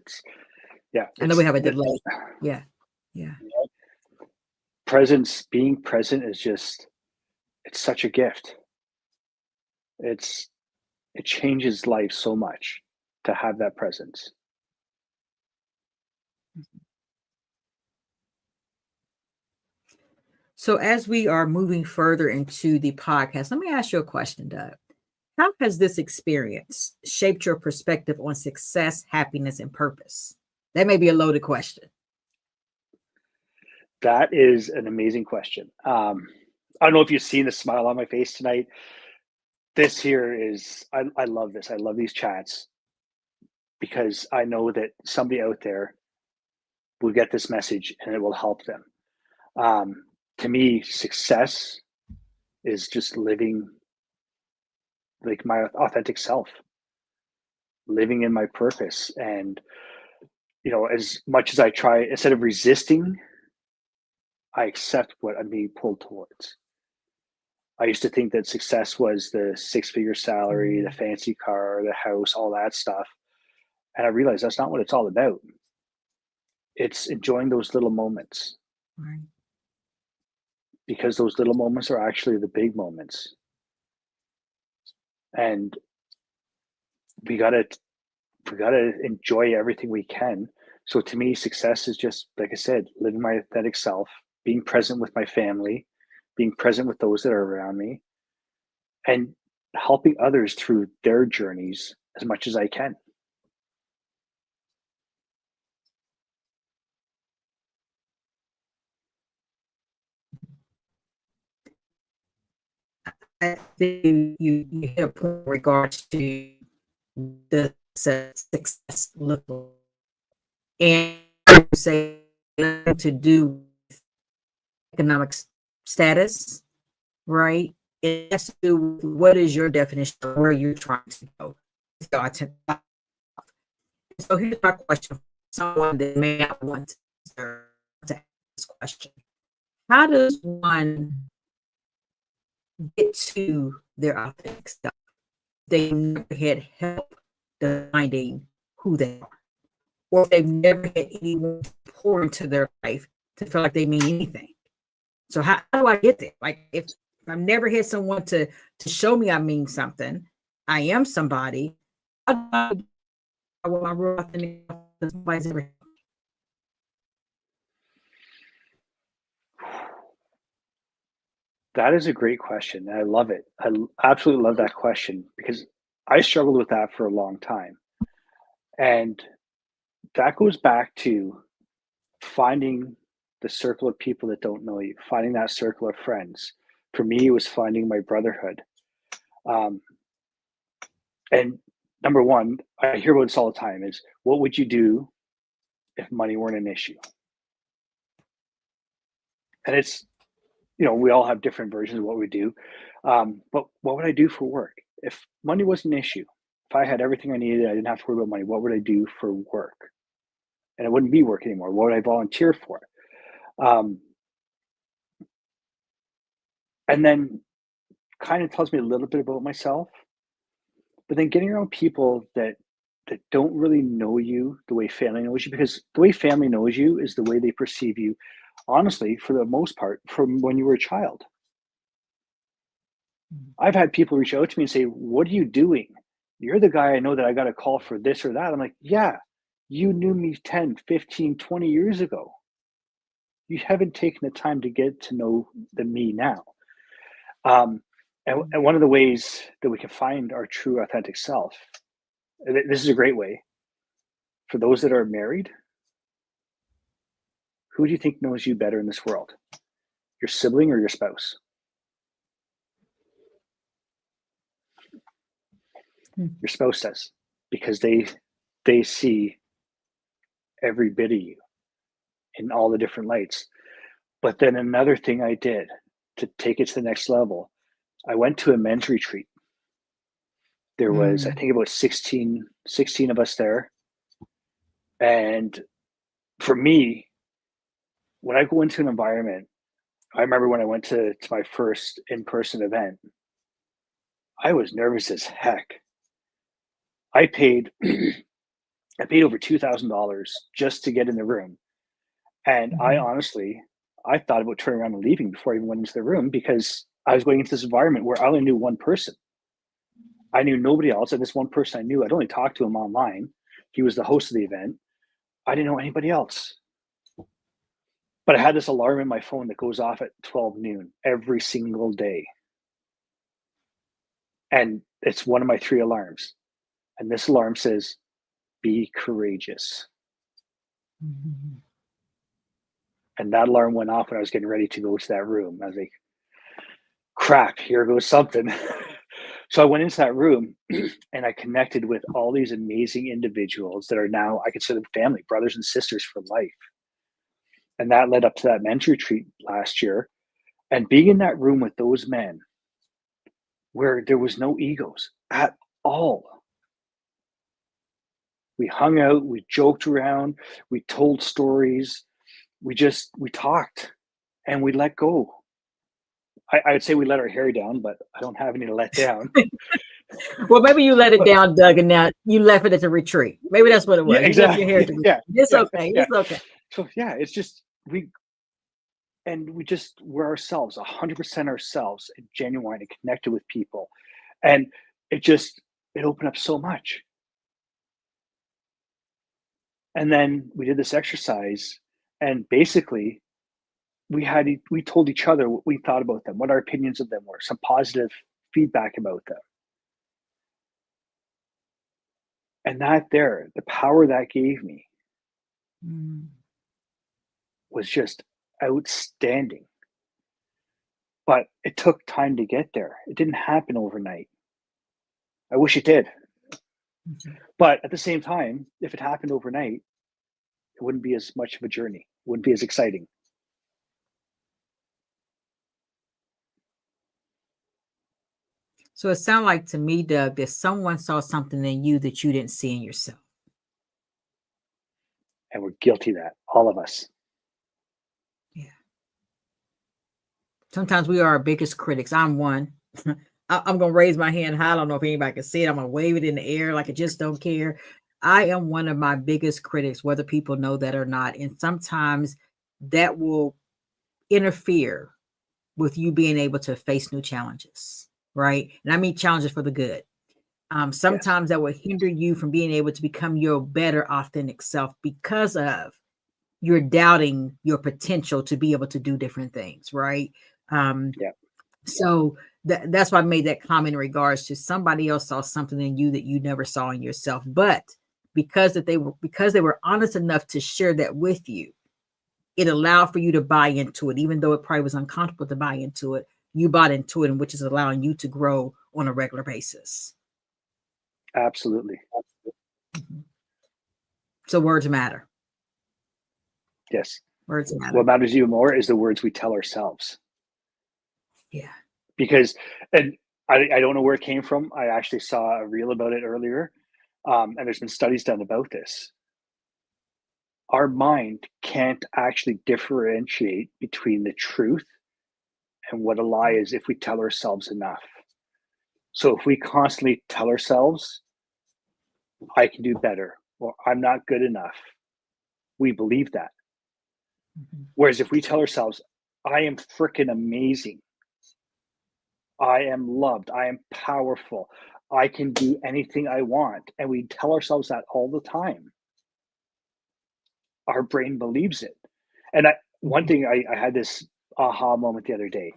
I know we have a delay. Yeah. Presence, being present is just, it's such a gift. It changes life so much to have that presence. So as we are moving further into the podcast, let me ask you a question, Doug. How has this experience shaped your perspective on success, happiness, and purpose? That may be a loaded question. That is an amazing question. I don't know if you've seen the smile on my face tonight. This here is, I love this. I love these chats because I know that somebody out there will get this message and it will help them. To me, success is just living like my authentic self, living in my purpose. And, as much as I try, instead of resisting, I accept what I'm being pulled towards. I used to think that success was the six-figure salary, the fancy car, the house, all that stuff. And I realized that's not what it's all about. It's enjoying those little moments Right. because those little moments are actually the big moments. And we gotta enjoy everything we can. So to me, success is just, like I said, living my authentic self, being present with my family, being present with those that are around me, and helping others through their journeys as much as I can. I think you hit a point in regards to the success look like. And I would say to do with economic status, right? It has to do with what is your definition of where you're trying to go. So here's my question for someone that may not want to ask this question. How does one get to their authentic self? They never had help defining who they are, or they've never had anyone pour into their life to feel like they mean anything. So how do I get there? Like if I've never had someone to show me I mean something, I am somebody. How do I want my real authentic self? Nobody's ever. That is a great question. I love it. Absolutely love that question because I struggled with that for a long time. And that goes back to finding the circle of people that don't know you, finding that circle of friends. For me, it was finding my brotherhood. Um, and number one, I hear about this all the time is what would you do if money weren't an issue? And it's, we all have different versions of what we do. But what would I do for work? If money was an issue, if I had everything I needed, I didn't have to worry about money, what would I do for work? And it wouldn't be work anymore. What would I volunteer for? And then kind of tells me a little bit about myself. But then getting around people that don't really know you the way family knows you, because the way family knows you is the way they perceive you, honestly, for the most part, from when you were a child. I've had people reach out to me and say, "What are you doing? You're the guy I know that I got a call for this or that." I'm like, "Yeah, you knew me 10, 15, 20 years ago. You haven't taken the time to get to know the me now." And one of the ways that we can find our true authentic self, this is a great way for those that are married. Who do you think knows you better in this world? Your sibling or your spouse? Your spouse does. because they see every bit of you in all the different lights. But then another thing I did to take it to the next level, I went to a men's retreat. There was, I Mm, think, about 16 of us there. And for me, when I go into an environment, I remember when I went to my first in-person event, I was nervous as heck. I paid I paid over $2,000 just to get in the room. And I mhm, honestly, I thought about turning around and leaving before I even went into the room because I was going into this environment where I only knew one person. I knew nobody else. And this one person I knew, I'd only talked to him online. He was the host of the event. I didn't know anybody else. But I had this alarm in my phone that goes off at 12 noon every single day. And it's one of my 3 alarms. And this alarm says, be courageous. mhm. And that alarm went off when I was getting ready to go to that room. I was like, crap, here goes something. So I went into that room and I connected with all these amazing individuals that are now, I consider them family, brothers and sisters for life. And that led up to that men's retreat last year. And being in that room with those men where there was no egos at all. We hung out, we joked around, we told stories, we talked and we let go. I would say we let our hair down, but I don't have any to let down. Well, maybe you let it But down, Doug, and now you left it at the retreat. Maybe that's what it yeah, was. You left your hair at exactly. the retreat. Yeah, It's yeah, okay. yeah. It's okay. So yeah, it's just we just were ourselves, 100% ourselves, and genuine and connected with people, and it just it opened up so much. And then we did this exercise, and basically we told each other what we thought about them, what our opinions of them were, some positive feedback about them. And that there, the power that gave me Mm. was just outstanding. But it took time to get there. It didn't happen overnight. I wish it did. Mhm. But at the same time, if it happened overnight, it wouldn't be as much of a journey. It wouldn't be as exciting. So it sounded like to me, Doug, that someone saw something in you that you didn't see in yourself. And we're guilty of that, all of us. Yeah. Sometimes we are our biggest critics. I'm one. I'm gonna raise my hand high. I don't know if anybody can see it. I'm gonna wave it in the air like I just don't care. I am one of my biggest critics, whether people know that or not. And sometimes that will interfere with you being able to face new challenges, right? And I mean challenges for the good. Yes, Sometimes that will hinder you from being able to become your better, authentic self because of you're doubting your potential to be able to do different things, right? Um, yeah, so that's why I made that comment in regards to somebody else saw something in you that you never saw in yourself, but because they were honest enough to share that with you, it allowed for you to buy into it, even though it probably was uncomfortable to buy into it. You bought into it, and which is allowing you to grow on a regular basis. absolutely. Mhm. So words matter. Yes. Words What matter. matters even more is the words we tell ourselves. Yeah. Because, and I don't know where it came from. I actually saw a reel about it earlier. And there's been studies done about this. Our mind can't actually differentiate between the truth and what a lie is if we tell ourselves enough. So if we constantly tell ourselves, I can do better, or I'm not good enough, we believe that. Mhm. Whereas if we tell ourselves, I am freaking amazing, I am loved, I am powerful, I can do anything I want, and we tell ourselves that all the time, our brain believes it. And one Mhm. thing I had this aha moment the other day.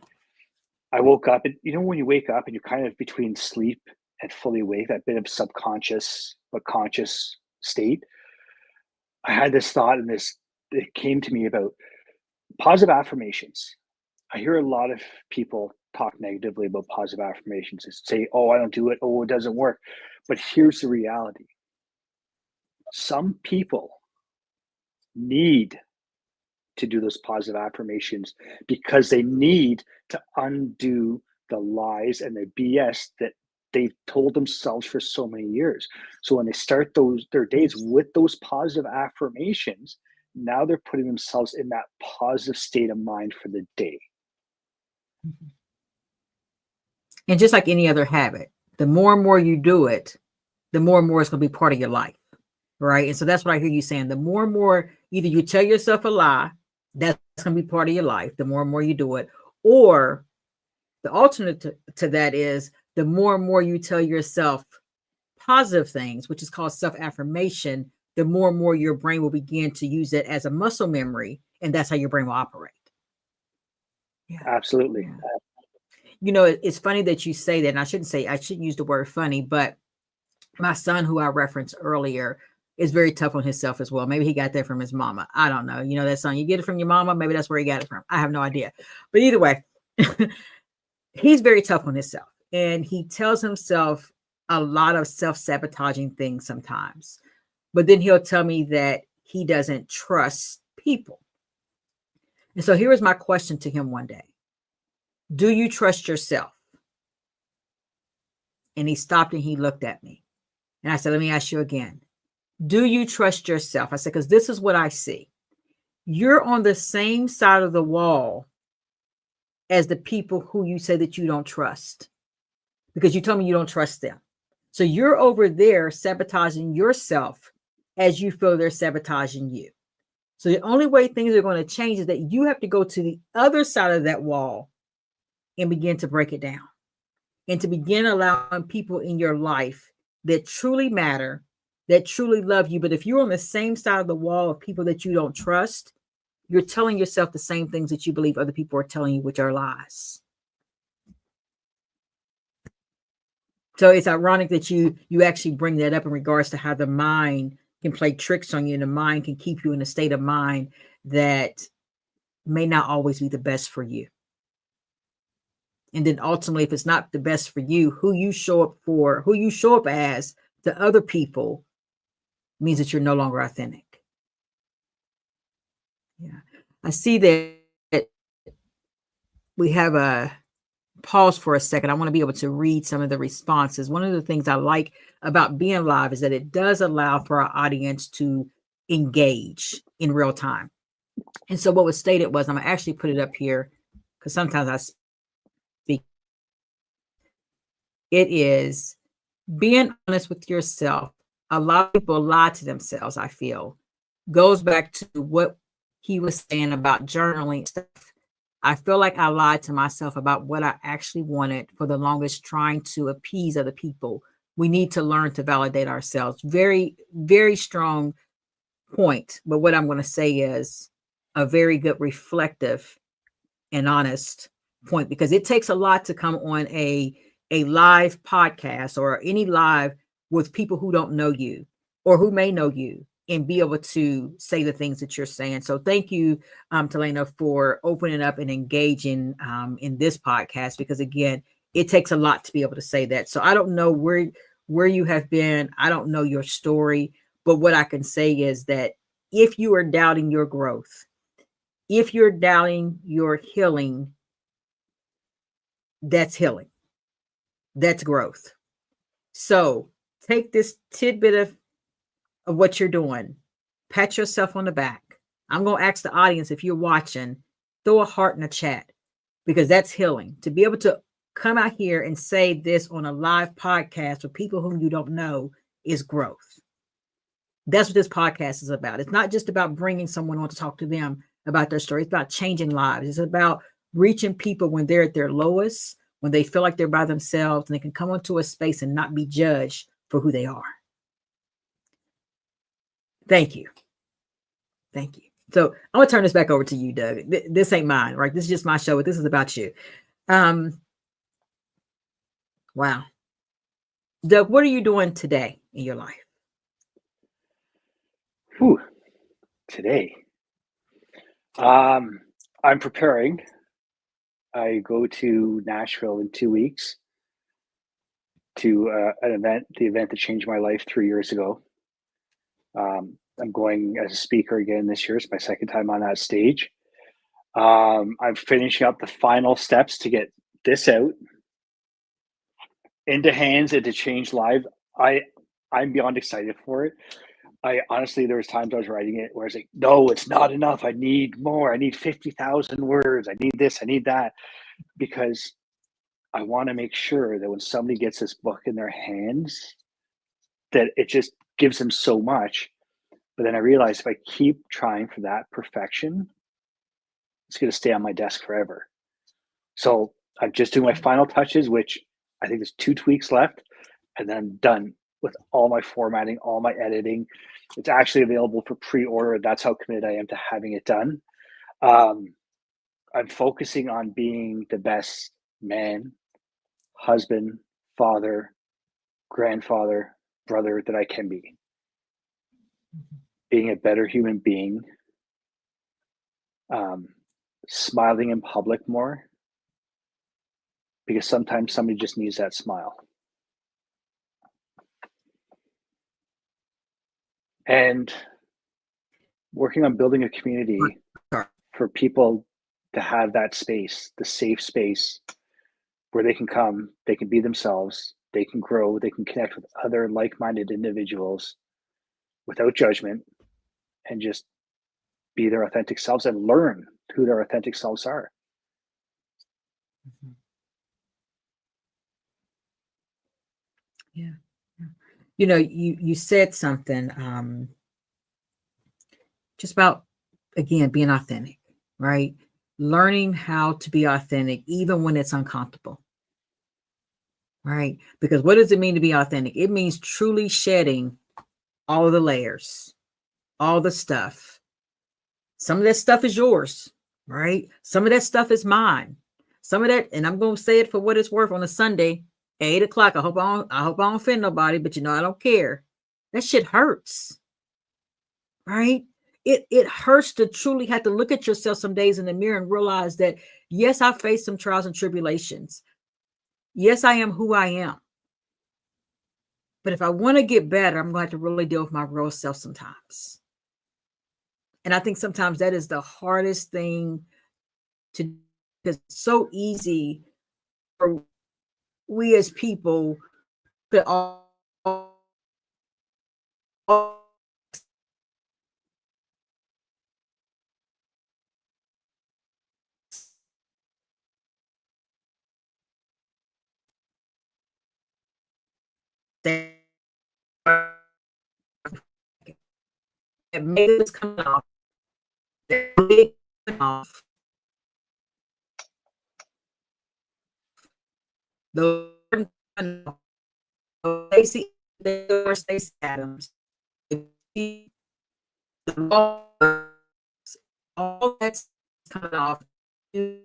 I woke up, and when you wake up and you're kind of between sleep and fully awake, that bit of subconscious but conscious state. I had this thought, and this it came to me about positive affirmations. I hear a lot of people talk negatively about positive affirmations and say, "Oh, I don't do it. Oh, it doesn't work." But here's the reality. some people need to do those positive affirmations because they need to undo the lies and the BS that they've told themselves for so many years. So when they start their days with those positive affirmations, now they're putting themselves in that positive state of mind for the day. Mhm. And just like any other habit, the more and more you do it, the more and more it's going to be part of your life. Right. And so that's what I hear you saying. The more and more either you tell yourself a lie, that's going to be part of your life, the more and more you do it. Or the alternate to that is the more and more you tell yourself positive things, which is called self-affirmation, the more and more your brain will begin to use it as a muscle memory. And that's how your brain will operate. Yeah. Absolutely. Yeah. You know, it's funny that you say that. And I shouldn't use the word funny, but my son, who I referenced earlier, is very tough on himself as well. Maybe he got that from his mama. I don't know. You know, that song, you get it from your mama. Maybe that's where he got it from. I have no idea. But either way, he's very tough on himself. And he tells himself a lot of self-sabotaging things sometimes. But then he'll tell me that he doesn't trust people. And so here was my question to him one day. Do you trust yourself? And he stopped and he looked at me. And I said, let me ask you again. Do you trust yourself? I said, because this is what I see. You're on the same side of the wall as the people who you say that you don't trust, because you told me you don't trust them. So you're over there sabotaging yourself as you feel they're sabotaging you. So the only way things are going to change is that you have to go to the other side of that wall and begin to break it down and to begin allowing people in your life that truly matter, that truly love you. But if you're on the same side of the wall of people that you don't trust, you're telling yourself the same things that you believe other people are telling you, which are lies. So it's ironic that you actually bring that up in regards to how the mind can play tricks on you, and the mind can keep you in a state of mind that may not always be the best for you. And then ultimately, if it's not the best for you, who you show up for, who you show up as to other people means that you're no longer authentic. Yeah. I see that we have a pause for a second. I want to be able to read some of the responses. One of the things I like about being live is that it does allow for our audience to engage in real time. And so what was stated was, I'm going to actually put it up here because sometimes I speak. It is being honest with yourself. A lot of people lie to themselves, I feel. Goes back to what he was saying about journaling stuff. I feel like I lied to myself about what I actually wanted for the longest, trying to appease other people. We need to learn to validate ourselves. Very, very strong point. But what I'm going to say is a very good reflective and honest point, because it takes a lot to come on a live podcast or any live with people who don't know you or who may know you and be able to say the things that you're saying. So thank you, Talena, for opening up and engaging in this podcast, because again, it takes a lot to be able to say that. So I don't know where you have been. I don't know your story, but what I can say is that if you are doubting your growth, if you're doubting your healing, that's healing. That's growth. So take this tidbit of what you're doing. Pat yourself on the back. I'm going to ask the audience, if you're watching, throw a heart in the chat, because that's healing. To be able to come out here and say this on a live podcast with people whom you don't know is growth. That's what this podcast is about. It's not just about bringing someone on to talk to them about their story. It's about changing lives. It's about reaching people when they're at their lowest, when they feel like they're by themselves, and they can come onto a space and not be judged for who they are. Thank you. Thank you. So I'm going to turn this back over to you, Doug. This ain't mine, right? This is just my show, but this is about you. Wow. Doug, what are you doing today in your life? Whew. Today. I'm preparing. I go to Nashville in 2 weeks to the event that changed my life 3 years ago. I'm going as a speaker again this year. It's my second time on that stage. I'm finishing up the final steps to get this out into hands and to change lives. I'm beyond excited for it. I honestly, there was times I was writing it where I was like, no, it's not enough. I need more. I need 50,000 words. I need this. I need that. Because I want to make sure that when somebody gets this book in their hands, that it just gives them so much. But then I realized if I keep trying for that perfection, it's going to stay on my desk forever. So I'm just doing my final touches, which I think there's 2 tweaks left, and then I'm done with all my formatting, all my editing. It's actually available for pre-order. That's how committed I am to having it done. I'm focusing on being the best man, husband, father, grandfather, brother that I can be. Being a better human being, smiling in public more, because sometimes somebody just needs that smile. And working on building a community for people to have that space, the safe space where they can come, they can be themselves, they can grow, they can connect with other like-minded individuals without judgment, and just be their authentic selves and learn who their authentic selves are. Yeah. You know, you said something just about, again, being authentic, right? Learning how to be authentic, even when it's uncomfortable, right? Because what does it mean to be authentic? It means truly shedding all of the layers, all the stuff. Some of that stuff is yours, right? Some of that stuff is mine. Some of that, and I'm going to say it for what it's worth on a Sunday, 8 o'clock. I hope I don't offend nobody, but I don't care. That shit hurts, right? It hurts to truly have to look at yourself some days in the mirror and realize that, yes, I face some trials and tribulations. Yes, I am who I am. But if I want to get better, I'm going to have to really deal with my real self sometimes. And I think sometimes that is the hardest thing to do, because it's so easy for we as people to all that made us come off. Off. The Stacey Adams, all that's coming off to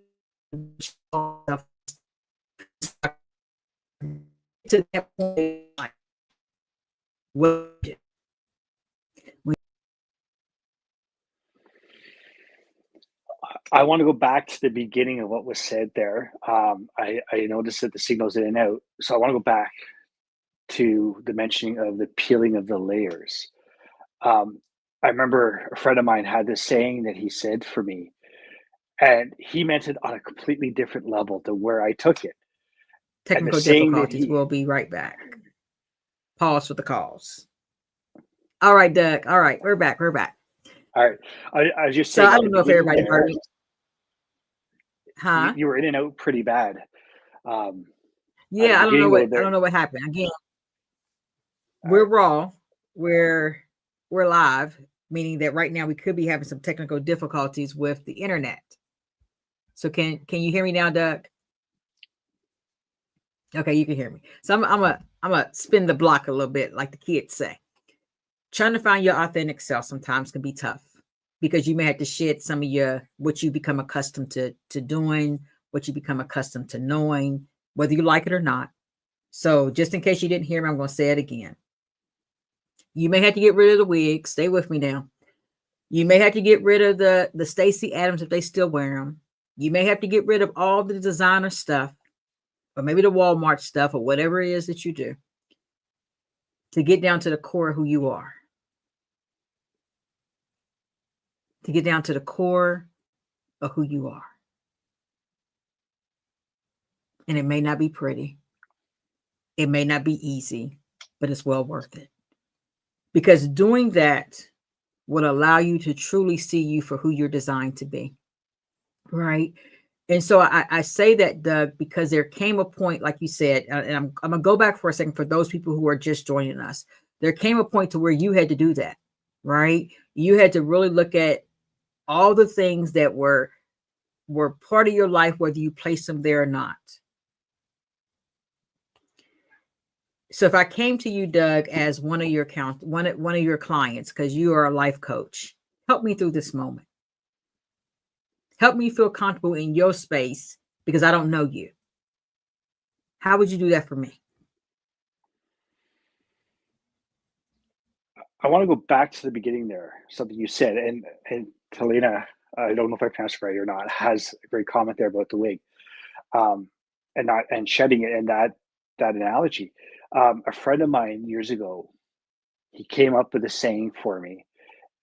that point. I want to go back to the beginning of what was said there. I noticed that the signal's in and out, so I want to go back to the mentioning of the peeling of the layers. I remember a friend of mine had this saying that he said for me, and he meant it on a completely different level to where I took it. Technical difficulties. We'll be right back. Pause for the calls. All right, Doug. All right, we're back. All right. I was just saying. So I don't know if everybody heard it. Huh? You were in and out pretty bad. Yeah, I don't know what happened. Again, we're raw. We're live, meaning that right now we could be having some technical difficulties with the internet. So can you hear me now, Doug? Okay, you can hear me. So I'm a spin the block a little bit, like the kids say. Trying to find your authentic self sometimes can be tough, because you may have to shed some of what you become accustomed to doing, what you become accustomed to knowing, whether you like it or not. So just in case you didn't hear me, I'm going to say it again. You may have to get rid of the wig. Stay with me now. You may have to get rid of the Stacey Adams if they still wear them. You may have to get rid of all the designer stuff, or maybe the Walmart stuff, or whatever it is that you do, to get down to the core of who you are. to get down to the core of who you are. And it may not be pretty. It may not be easy, but it's well worth it. Because doing that will allow you to truly see you for who you're designed to be. Right. And so I say that, Doug, because there came a point, like you said, and I'm going to go back for a second for those people who are just joining us. There came a point to where you had to do that, right? You had to really look at all the things that were part of your life, whether you place them there or not. So if I came to you, Doug, as one of your clients, because you are a life coach, help me through this moment. Help me feel comfortable in your space because I don't know you. How would you do that for me? I want to go back to the beginning there, something you said, and Talina, I don't know if I pronounced it right or not, has a great comment there about the wig, and shedding it, and that analogy. A friend of mine years ago, he came up with a saying for me,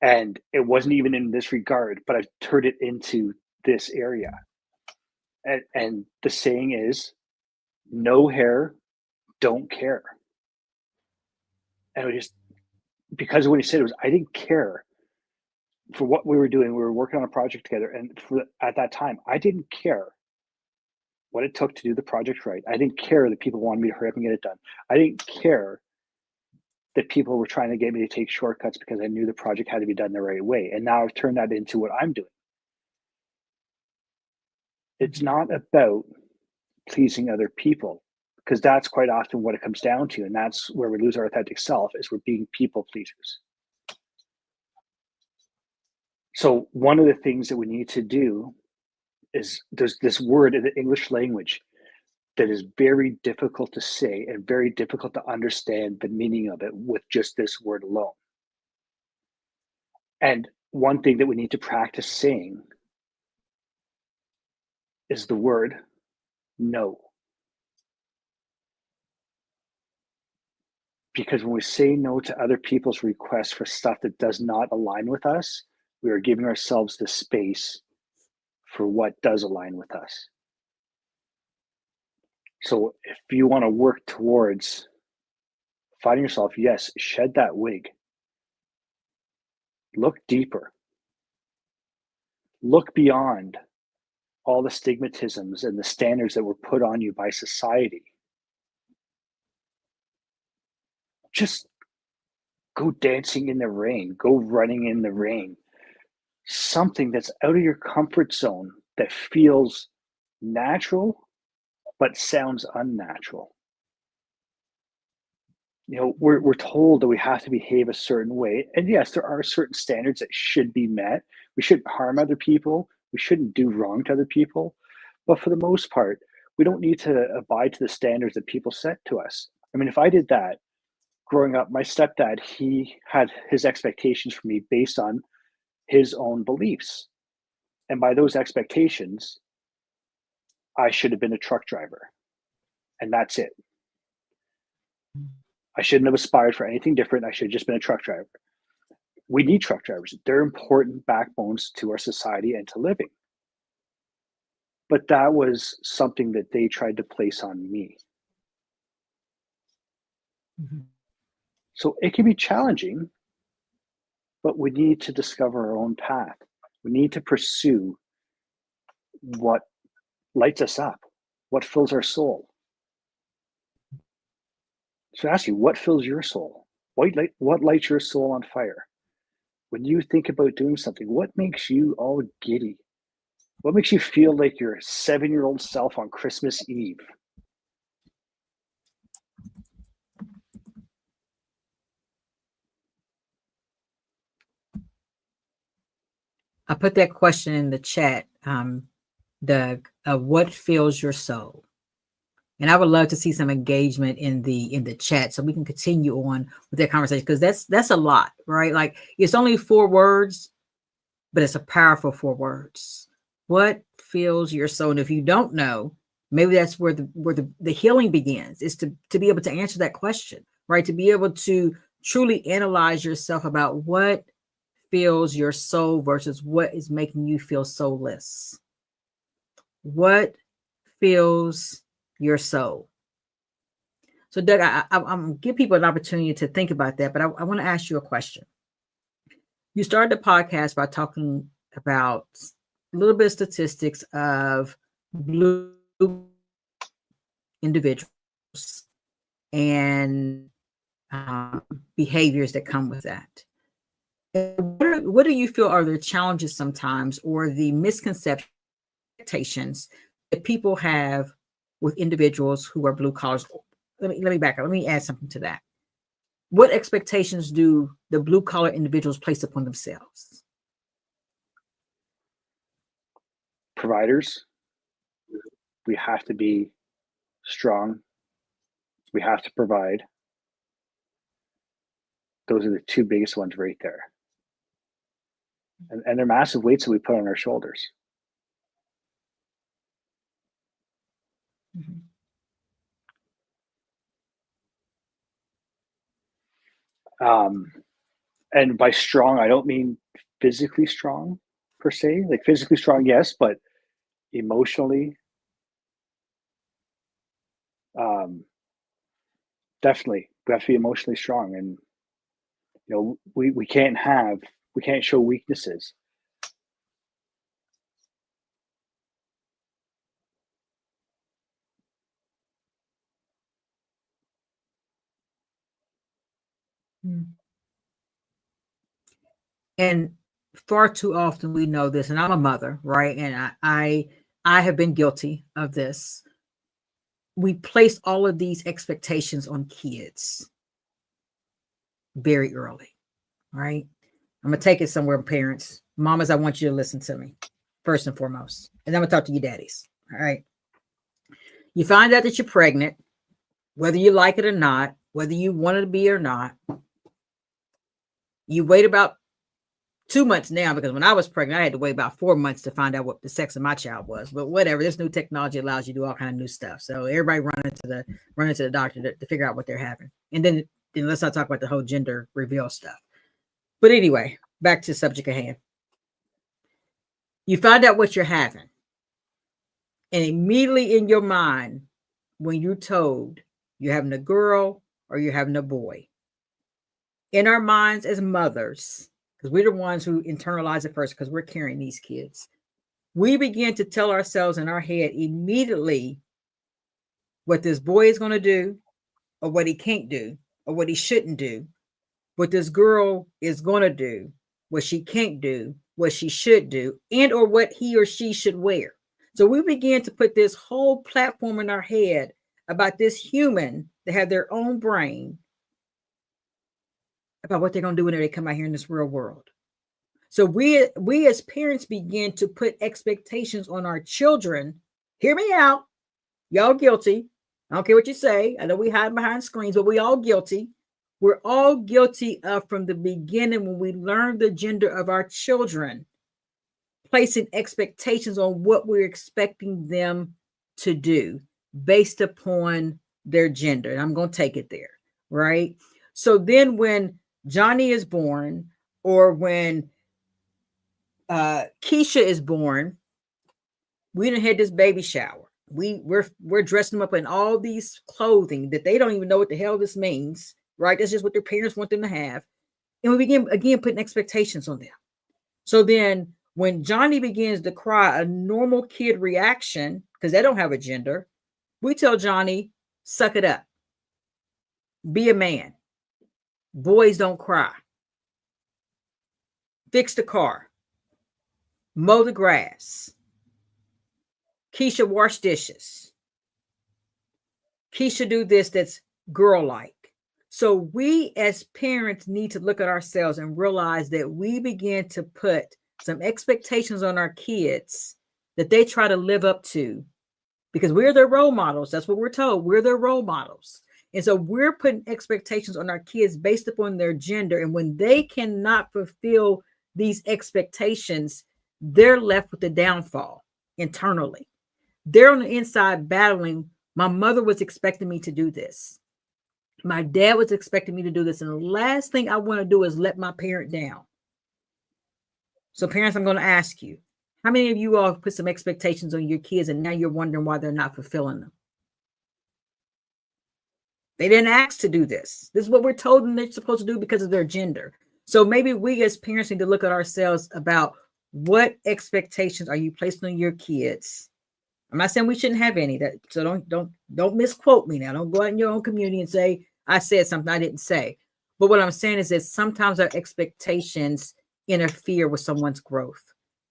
and it wasn't even in this regard, but I turned it into this area. And the saying is, no hair, don't care. And it was just because of what he said, I didn't care for what we were doing. We were working on a project together. And at that time, I didn't care what it took to do the project right. I didn't care that people wanted me to hurry up and get it done. I didn't care that people were trying to get me to take shortcuts because I knew the project had to be done the right way. And now I've turned that into what I'm doing. It's not about pleasing other people, because that's quite often what it comes down to. And that's where we lose our authentic self, is we're being people pleasers. So one of the things that we need to do is, there's this word in the English language that is very difficult to say and very difficult to understand the meaning of it with just this word alone. And one thing that we need to practice saying is the word no. Because when we say no to other people's requests for stuff that does not align with us, we are giving ourselves the space for what does align with us. So if you want to work towards finding yourself, yes, shed that wig. Look deeper. Look beyond all the stigmatisms and the standards that were put on you by society. Just go dancing in the rain, go running in the rain. Something that's out of your comfort zone that feels natural but sounds unnatural. You know, we're told that we have to behave a certain way. And yes, there are certain standards that should be met. We shouldn't harm other people. We shouldn't do wrong to other people. But for the most part, we don't need to abide to the standards that people set to us. I mean, if I did that growing up, my stepdad, he had his expectations for me based on his own beliefs. And by those expectations, I should have been a truck driver. And that's it. I shouldn't have aspired for anything different. I should have just been a truck driver. We need truck drivers. They're important backbones to our society and to living. But that was something that they tried to place on me. Mm-hmm. So it can be challenging, but we need to discover our own path. We need to pursue what lights us up, what fills our soul. So I ask you, what fills your soul? What lights your soul on fire? When you think about doing something, what makes you all giddy? What makes you feel like your 7-year-old self on Christmas Eve? I put that question in the chat, Doug. What fills your soul? And I would love to see some engagement in the chat so we can continue on with that conversation, because that's a lot, right? Like, it's only 4 words, but it's a powerful 4 words. What fills your soul? And if you don't know, maybe that's where the healing begins, is to be able to answer that question, right? To be able to truly analyze yourself about what fills your soul versus what is making you feel soulless? What fills your soul? So, Doug, I'm going to give people an opportunity to think about that, but I want to ask you a question. You started the podcast by talking about a little bit of statistics of blue individuals and behaviors that come with that. What do you feel are the challenges sometimes or the misconceptions that people have with individuals who are blue collars? Let me back up. Let me add something to that. What expectations do the blue collar individuals place upon themselves? Providers, we have to be strong. We have to provide. Those are the two biggest ones right there. And they're massive weights that we put on our shoulders. Mm-hmm. And by strong, I don't mean physically strong per se. Like physically strong, yes, but emotionally, definitely we have to be emotionally strong. And we can't show weaknesses. And far too often we know this, and I'm a mother, right? And I have been guilty of this. We place all of these expectations on kids very early, right? I'm gonna take it somewhere, parents, mamas. I want you to listen to me first and foremost, and I'm gonna talk to you, daddies. All right. You find out that you're pregnant, whether you like it or not, whether you want to be or not. You wait about 2 months now, because when I was pregnant, I had to wait about 4 months to find out what the sex of my child was. But whatever, this new technology allows you to do all kind of new stuff. So everybody running to the doctor to figure out what they're having. And then let's not talk about the whole gender reveal stuff. But anyway, back to the subject at hand. You find out what you're having. And immediately in your mind, when you're told you're having a girl or you're having a boy, in our minds as mothers, because we're the ones who internalize it first, because we're carrying these kids, we begin to tell ourselves in our head immediately what this boy is going to do, or what he can't do, or what he shouldn't do, what this girl is going to do, what she can't do, what she should do, and or what he or she should wear. So we begin to put this whole platform in our head about this human that have their own brain about what they're going to do when they come out here in this real world. So we as parents begin to put expectations on our children. Hear me out. Y'all guilty. I don't care what you say. I know we hide behind screens, but we all guilty. We're all guilty of, from the beginning, when we learn the gender of our children, placing expectations on what we're expecting them to do based upon their gender. And I'm going to take it there, right? So then Johnny is born, or when Keisha is born, we done had this baby shower. We're dressing them up in all these clothing that they don't even know what the hell this means, right? That's just what their parents want them to have. And we begin again putting expectations on them. So then when Johnny begins to cry, a normal kid reaction, because they don't have a gender, we tell Johnny, suck it up. Be a man. Boys don't cry. Fix the car. Mow the grass. Keisha, wash dishes. Keisha, do this that's girl-like. So we as parents need to look at ourselves and realize that we begin to put some expectations on our kids that they try to live up to, because we're their role models. That's what we're told. We're their role models. And so we're putting expectations on our kids based upon their gender. And when they cannot fulfill these expectations, they're left with the downfall internally. They're on the inside battling. My mother was expecting me to do this. My dad was expecting me to do this. And the last thing I want to do is let my parent down. So, parents, I'm going to ask you, how many of you all put some expectations on your kids and now you're wondering why they're not fulfilling them? They didn't ask to do this. This is what we're told them they're supposed to do because of their gender. So maybe we as parents need to look at ourselves about what expectations are you placing on your kids. I'm not saying we shouldn't have any. That so don't misquote me now. Don't go out in your own community and say I said something I didn't say. But what I'm saying is that sometimes our expectations interfere with someone's growth.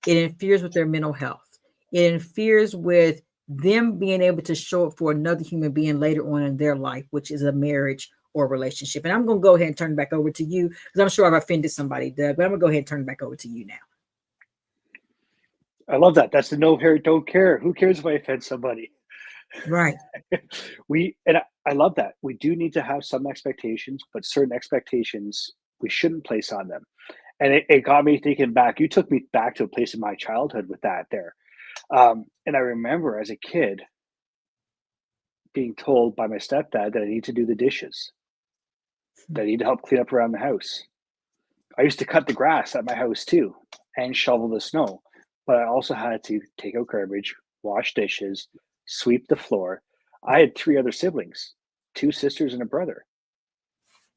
It interferes with their mental health. It interferes with them being able to show up for another human being later on in their life, which is a marriage or a relationship. And I'm going to go ahead and turn it back over to you because I'm sure I've offended somebody, Doug, but I'm going to go ahead and turn it back over to you now. I love that. That's the no care, don't care. Who cares if I offend somebody? Right. I love that. We do need to have some expectations, but certain expectations we shouldn't place on them. And it got me thinking back. You took me back to a place in my childhood with that there. And I remember as a kid being told by my stepdad that I need to do the dishes, that I need to help clean up around the house. I used to cut the grass at my house too and shovel the snow, but I also had to take out garbage, wash dishes, sweep the floor. I had three other siblings, two sisters and a brother.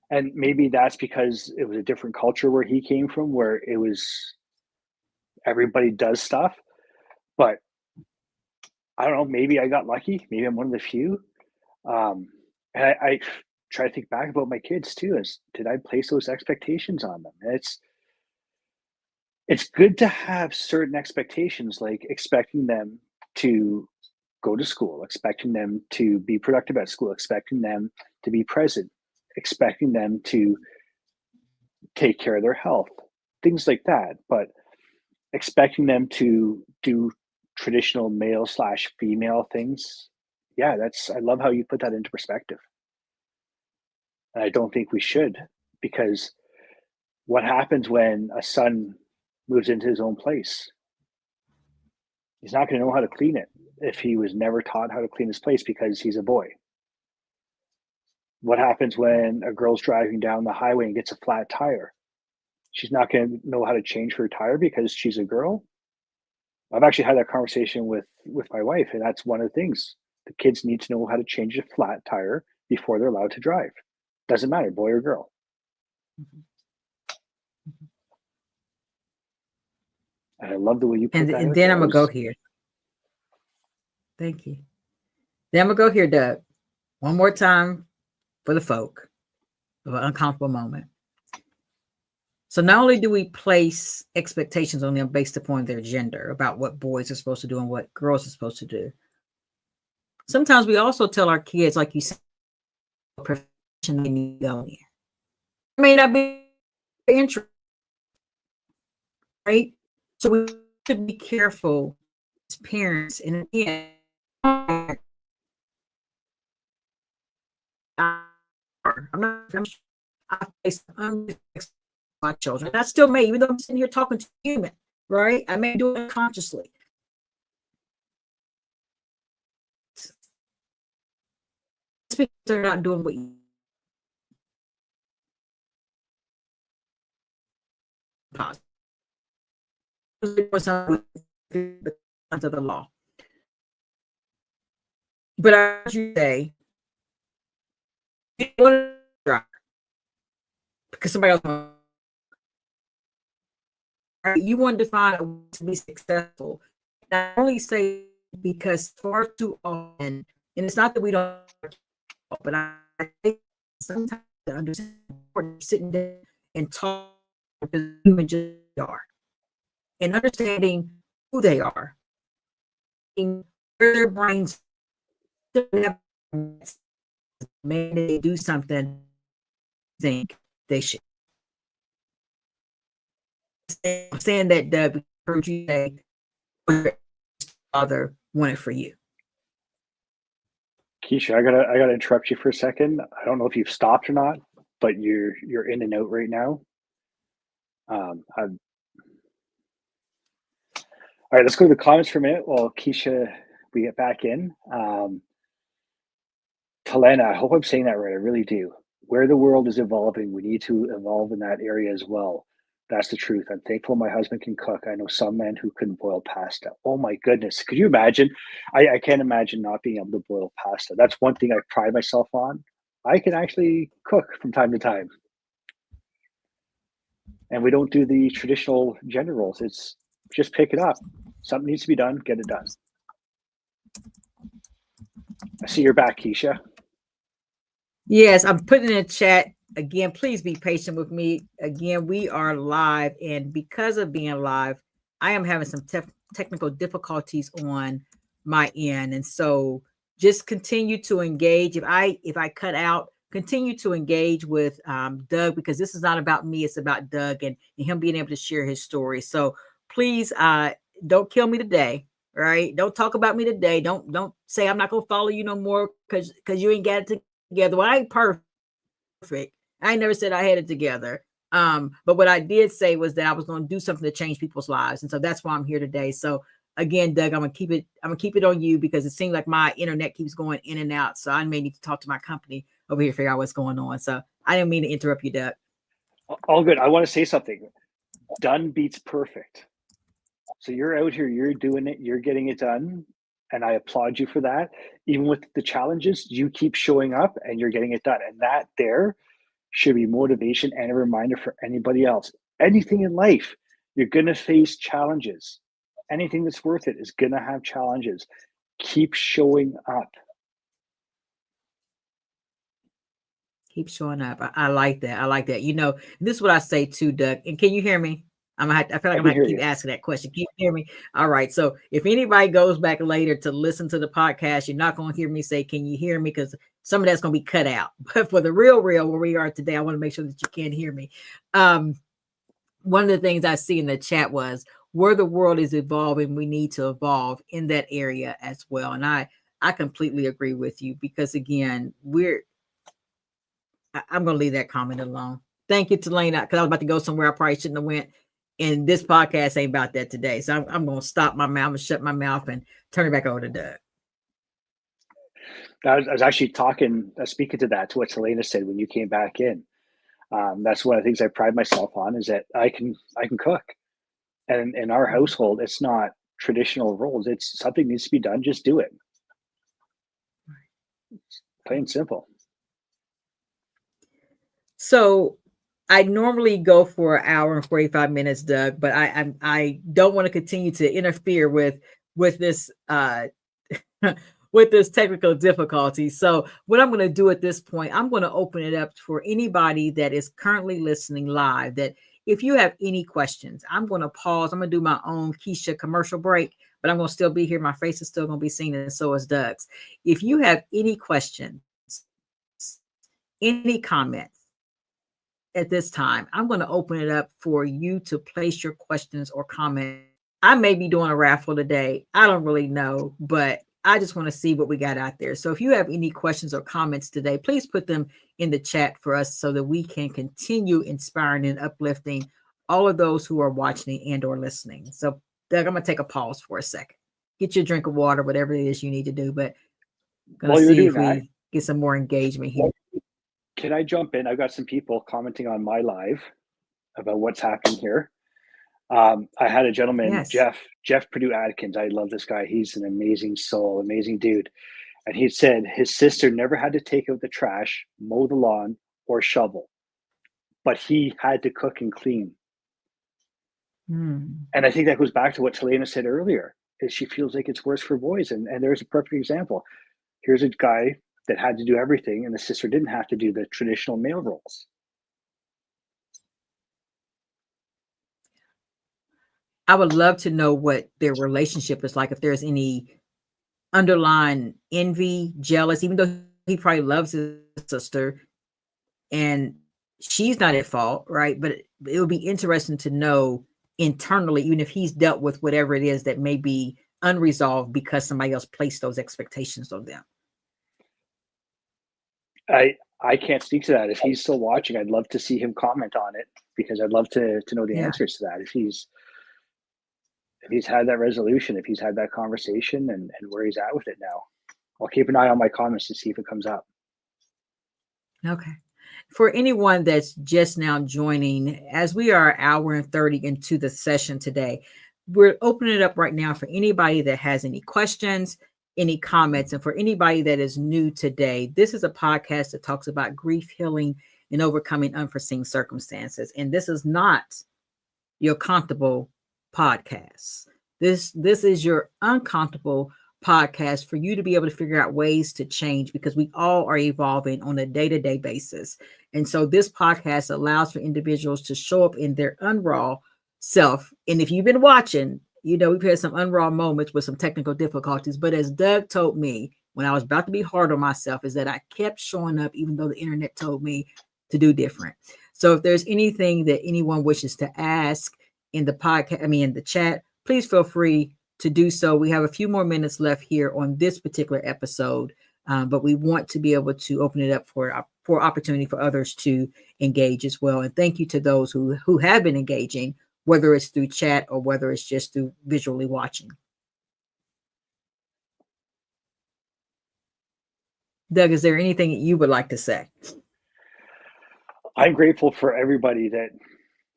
And maybe that's because it was a different culture where he came from, where it was everybody does stuff. But I don't know, maybe I got lucky. Maybe I'm one of the few. Um, and I try to think back about my kids too. Is did I place those expectations on them? And it's good to have certain expectations, like expecting them to go to school, expecting them to be productive at school, expecting them to be present, expecting them to take care of their health, things like that. But expecting them to do traditional male slash female things, yeah, I love how you put that into perspective. And I don't think we should, because what happens when a son moves into his own place? He's not going to know how to clean it if he was never taught how to clean his place because he's a boy. What happens when a girl's driving down the highway and gets a flat tire? She's not going to know how to change her tire because she's a girl. I've actually had that conversation with my wife, and that's one of the things. The kids need to know how to change a flat tire before they're allowed to drive. Doesn't matter, boy or girl. Mhm. And I love the way you put that And out then there. I'm gonna go here. Thank you. Then I'm gonna go here, Doug. One more time for the folk of an uncomfortable moment. So not only do we place expectations on them based upon their gender about what boys are supposed to do and what girls are supposed to do, sometimes we also tell our kids, like you said, what profession they need to go in. It may not be interest, right? So we should be careful as parents. And again, I'm not. I face my children. I still may, even though I'm sitting here talking to a human, right? I may do it unconsciously. It's because they're not doing what you under the law. But I would say, because somebody else, you want to find a way to be successful. Not only say because far too often, and it's not that we don't, but I think sometimes I understand sitting there and talk to human just are and understanding who they are, where their brains maybe they do something think they should. I'm saying that Doug heard you say father wanted for you. Keisha, I gotta interrupt you for a second. I don't know if you've stopped or not, but you're in and out right now. All right, let's go to the comments for a minute while Keisha we get back in. Talena, I hope I'm saying that right. I really do. Where the world is evolving, we need to evolve in that area as well. That's the truth. I'm thankful my husband can cook. I know some men who couldn't boil pasta. Oh my goodness. Could you imagine? I can't imagine not being able to boil pasta. That's one thing I pride myself on. I can actually cook from time to time. And we don't do the traditional gender roles. It's just pick it up. Something needs to be done, get it done. I see you're back, Keisha. Yes, I'm putting in a chat again. Please be patient with me. Again, we are live, and because of being live, I am having some technical difficulties on my end, and so just continue to engage. If I cut out, continue to engage with Doug, because this is not about me; it's about Doug and him being able to share his story. So please, don't kill me today. Right? Don't talk about me today. Don't say I'm not gonna follow you no more because you ain't got it together. Well, I ain't perfect. I never said I had it together. But what I did say was that I was going to do something to change people's lives. And so that's why I'm here today. So again, Doug, I'm gonna keep it on you because it seems like my internet keeps going in and out. So I may need to talk to my company over here, figure out what's going on. So I didn't mean to interrupt you, Doug. All good. I want to say something. Done beats perfect. So you're out here, you're doing it, you're getting it done. And I applaud you for that. Even with the challenges, you keep showing up and you're getting it done. And that there should be motivation and a reminder for anybody else. Anything in life, you're going to face challenges. Anything that's worth it is going to have challenges. Keep showing up. Keep showing up. I like that. I like that. You know, this is what I say too, Doug. And can you hear me? I feel like I I'm can gonna hear keep you. asking that question. Can you hear me? All right. So if anybody goes back later to listen to the podcast, you're not gonna hear me say, "Can you hear me?" Because some of that's gonna be cut out. But for the real, where we are today, I want to make sure that you can hear me. One of the things I see in the chat was where the world is evolving, we need to evolve in that area as well. And I completely agree with you because again, I'm going to leave that comment alone. Thank you, Talena, because I was about to go somewhere I probably shouldn't have went. And this podcast ain't about that today. So I'm going to stop my mouth. I'm going to shut my mouth and turn it back over to Doug. I was actually speaking to that, to what Selena said when you came back in. That's one of the things I pride myself on is that I can cook. And in our household, it's not traditional roles. It's something needs to be done. Just do it. It's plain and simple. So I normally go for an hour and 45 minutes, Doug, but I don't want to continue to interfere with this with this technical difficulty. So what I'm going to do at this point, I'm going to open it up for anybody that is currently listening live, that if you have any questions, I'm going to pause. I'm going to do my own Keisha commercial break, but I'm going to still be here. My face is still going to be seen, and so is Doug's. If you have any questions, any comments at this time, I'm going to open it up for you to place your questions or comments. I may be doing a raffle today. I don't really know, but I just want to see what we got out there. So if you have any questions or comments today, please put them in the chat for us so that we can continue inspiring and uplifting all of those who are watching and or listening. So Doug, I'm going to take a pause for a second. Get your drink of water, whatever it is you need to do, but I'm going to see if we get some more engagement here. Can I jump in? I've got some people commenting on my live about what's happening here. I had a gentleman, Yes. Jeff Purdue Adkins. I love this guy. He's an amazing soul, amazing dude. And he said his sister never had to take out the trash, mow the lawn, or shovel, but he had to cook and clean. And I think that goes back to what Talena said earlier, is she feels like it's worse for boys. And there's a perfect example. Here's a guy that had to do everything, and the sister didn't have to do the traditional male roles. I would love to know what their relationship is like, if there's any underlying envy, jealous, even though he probably loves his sister and she's not at fault, right? But it would be interesting to know internally, even if he's dealt with whatever it is that may be unresolved because somebody else placed those expectations on them. I can't speak to that. If he's still watching, I'd love to see him comment on it, because I'd love to know the answers to that. If he's had that resolution, if he's had that conversation, and where he's at with it now. I'll keep an eye on my comments to see if it comes up. Okay. For anyone that's just now joining, as we are an hour and 30 into the session today, we're opening it up right now for anybody that has any questions, any comments. And for anybody that is new today, this is a podcast that talks about grief, healing, and overcoming unforeseen circumstances. And this is not your comfortable podcast. This is your uncomfortable podcast for you to be able to figure out ways to change, because we all are evolving on a day-to-day basis. And so this podcast allows for individuals to show up in their unraw self. And if you've been watching, you know, we've had some unraw moments with some technical difficulties. But as Doug told me when I was about to be hard on myself, is that I kept showing up even though the internet told me to do different. So if there's anything that anyone wishes to ask in the podcast, in the chat, please feel free to do so. We have a few more minutes left here on this particular episode, but we want to be able to open it up for opportunity for others to engage as well. And thank you to those who have been engaging, whether it's through chat or whether it's just through visually watching. Doug, is there anything you would like to say? I'm grateful for everybody that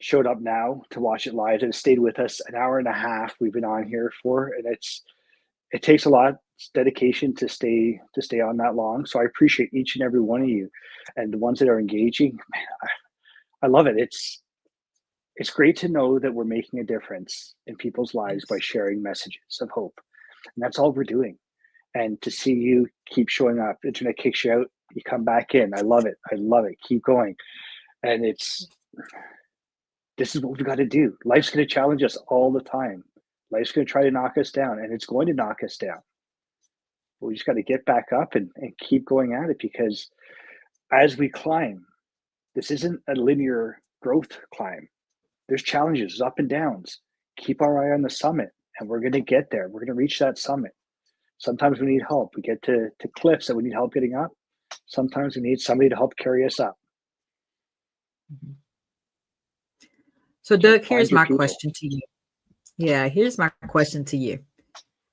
showed up now to watch it live and stayed with us an hour and a half we've been on here for. And it takes a lot of dedication to stay on that long. So I appreciate each and every one of you, and the ones that are engaging. Man, I love it. It's great to know that we're making a difference in people's lives by sharing messages of hope. And that's all we're doing. And to see you keep showing up, internet kicks you out, you come back in. I love it. Keep going. And this is what we've got to do. Life's going to challenge us all the time. Life's going to try to knock us down, and it's going to knock us down. But we just got to get back up and keep going at it, because as we climb, this isn't a linear growth climb. There's challenges, there's up and downs. Keep our eye on the summit, and we're going to get there. We're going to reach that summit. Sometimes we need help. We get to cliffs that we need help getting up. Sometimes we need somebody to help carry us up. So Doug, here's my question to you. Yeah, here's my question to you.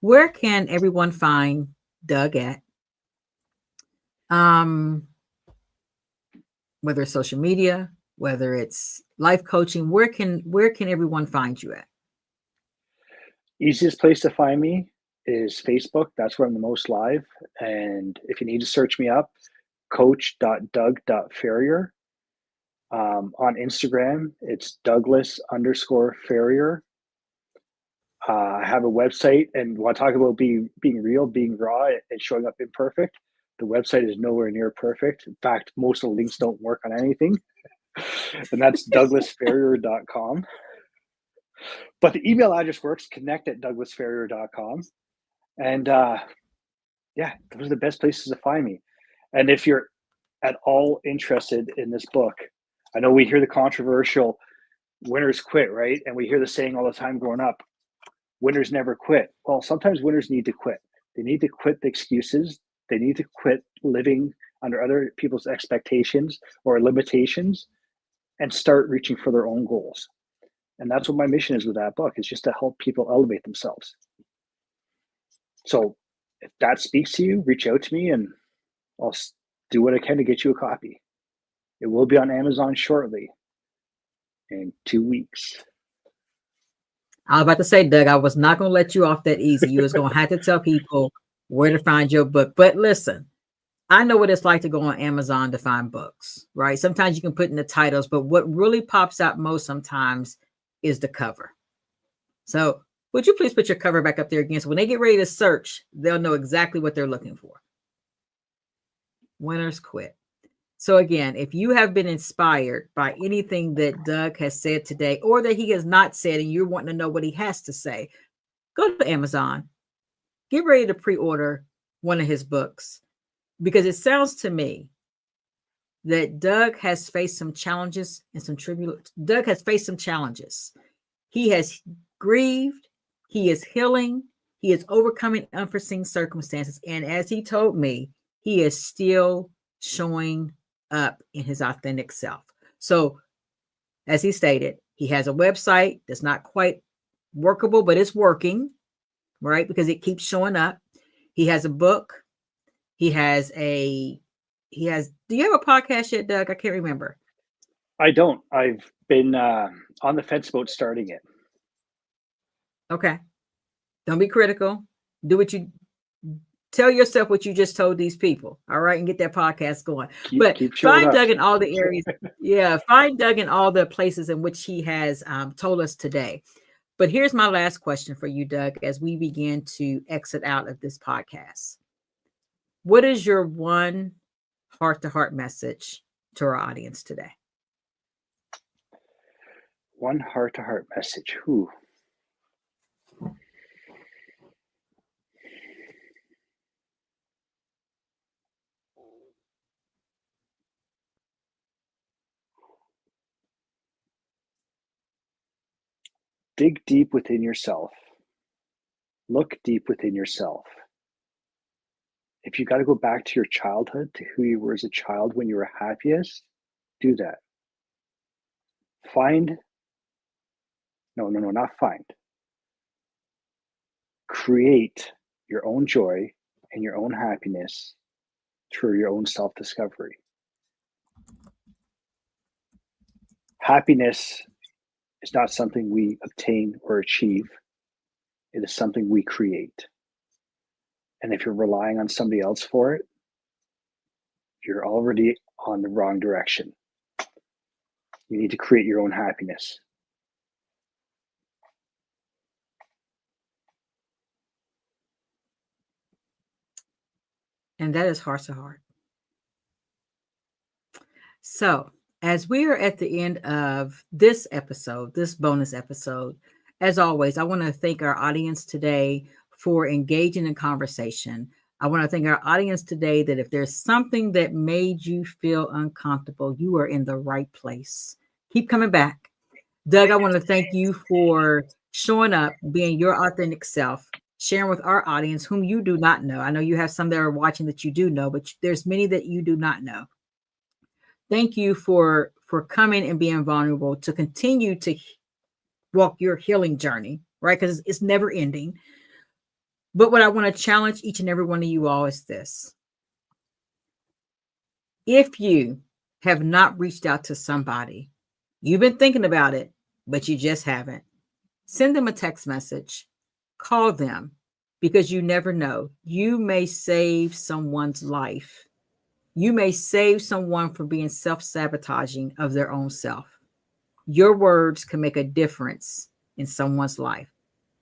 Where can everyone find Doug at? Whether it's social media, whether it's life coaching, where can everyone find you at? Easiest place to find me is Facebook. That's where I'm the most live. And if you need to search me up, coach.doug.ferrier. On Instagram, it's Douglas_Ferrier. I have a website, and when I talk about being real, being raw, and showing up imperfect, the website is nowhere near perfect. In fact, most of the links don't work on anything. And that's douglasferrier.com. But the email address works, connect@douglasferrier.com. And yeah, those are the best places to find me. And if you're at all interested in this book, I know we hear the controversial winners quit, right? And we hear the saying all the time growing up, winners never quit. Well, sometimes winners need to quit. They need to quit the excuses. They need to quit living under other people's expectations or limitations and start reaching for their own goals. And that's what my mission is with that book, is just to help people elevate themselves. So if that speaks to you, reach out to me and I'll do what I can to get you a copy. It will be on Amazon shortly, in 2 weeks. I was about to say, Doug, I was not going to let you off that easy. You was going to have to tell people where to find your book. But listen, I know what it's like to go on Amazon to find books, right? Sometimes you can put in the titles, but what really pops out most sometimes is the cover. So would you please put your cover back up there again? So when they get ready to search, they'll know exactly what they're looking for. Winners quit. So again, if you have been inspired by anything that Doug has said today, or that he has not said, and you're wanting to know what he has to say, go to Amazon, get ready to pre-order one of his books, because it sounds to me that Doug has faced some challenges and some tribulations. Doug has faced some challenges. He has grieved. He is healing. He is overcoming unforeseen circumstances. And as he told me, he is still showing up in his authentic self. So as he stated, he has a website that's not quite workable, but it's working, right? Because it keeps showing up. He has a book. He has a he has. Do you have a podcast yet, Doug? I can't remember. I don't. I've been on the fence about starting it. Okay. Don't be critical. Do what you tell yourself what you just told these people. All right. And get that podcast going. But Keep showing find up. Doug in all the areas. Yeah. Find Doug in all the places in which he has told us today. But here's my last question for you, Doug, as we begin to exit out of this podcast. What is your one heart to heart message to our audience today? One heart to heart message. Who? Dig deep within yourself. Look deep within yourself. If you got to go back to your childhood, to who you were as a child when you were happiest, do that. Not find. Create your own joy and your own happiness through your own self-discovery. Happiness is not something we obtain or achieve. It is something we create. And if you're relying on somebody else for it, you're already on the wrong direction. You need to create your own happiness. And that is heart to heart. So, as we are at the end of this episode, this bonus episode, as always, I want to thank our audience today for engaging in conversation. I want to thank our audience today that if there's something that made you feel uncomfortable, you are in the right place. Keep coming back. Doug, I want to thank you for showing up, being your authentic self, sharing with our audience whom you do not know. I know you have some that are watching that you do know, but there's many that you do not know. Thank you for coming and being vulnerable to continue to walk your healing journey, right? Because it's never ending. But what I want to challenge each and every one of you all is this. If you have not reached out to somebody, you've been thinking about it, but you just haven't, send them a text message, call them, because you never know. You may save someone's life. You may save someone from being self-sabotaging of their own self. Your words can make a difference in someone's life.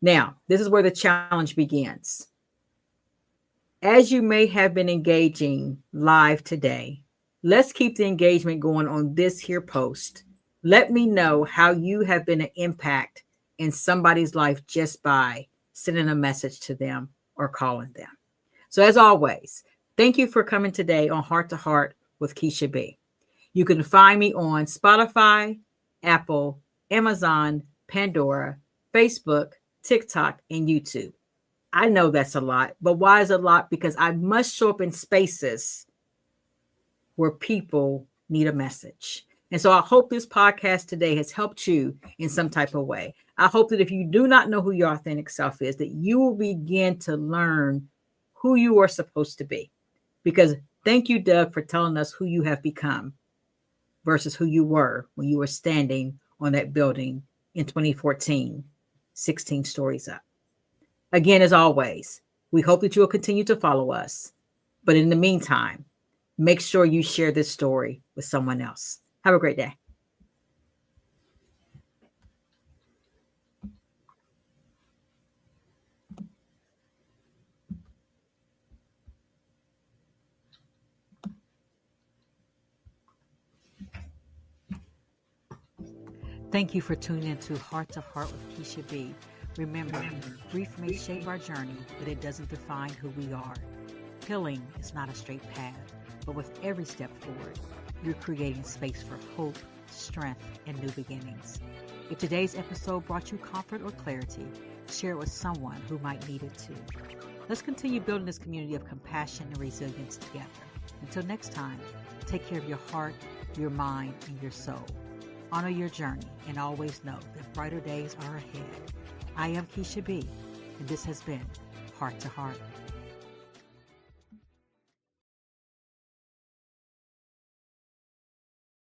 Now, this is where the challenge begins. As you may have been engaging live today, let's keep the engagement going on this here post. Let me know how you have been an impact in somebody's life just by sending a message to them or calling them. So as always, thank you for coming today on Heart to Heart with Keisha B. You can find me on Spotify, Apple, Amazon, Pandora, Facebook, TikTok, and YouTube. I know that's a lot, but why is it a lot? Because I must show up in spaces where people need a message. And so I hope this podcast today has helped you in some type of way. I hope that if you do not know who your authentic self is, that you will begin to learn who you are supposed to be. Because thank you, Doug, for telling us who you have become versus who you were when you were standing on that building in 2014, 16 stories up. Again, as always, we hope that you will continue to follow us. But in the meantime, make sure you share this story with someone else. Have a great day. Thank you for tuning into Heart to Heart with Keisha B. Remember, grief may shape our journey, but it doesn't define who we are. Healing is not a straight path, but with every step forward, you're creating space for hope, strength, and new beginnings. If today's episode brought you comfort or clarity, share it with someone who might need it too. Let's continue building this community of compassion and resilience together. Until next time, take care of your heart, your mind, and your soul. Honor your journey and always know that brighter days are ahead. I am Keisha B, and this has been Heart to Heart.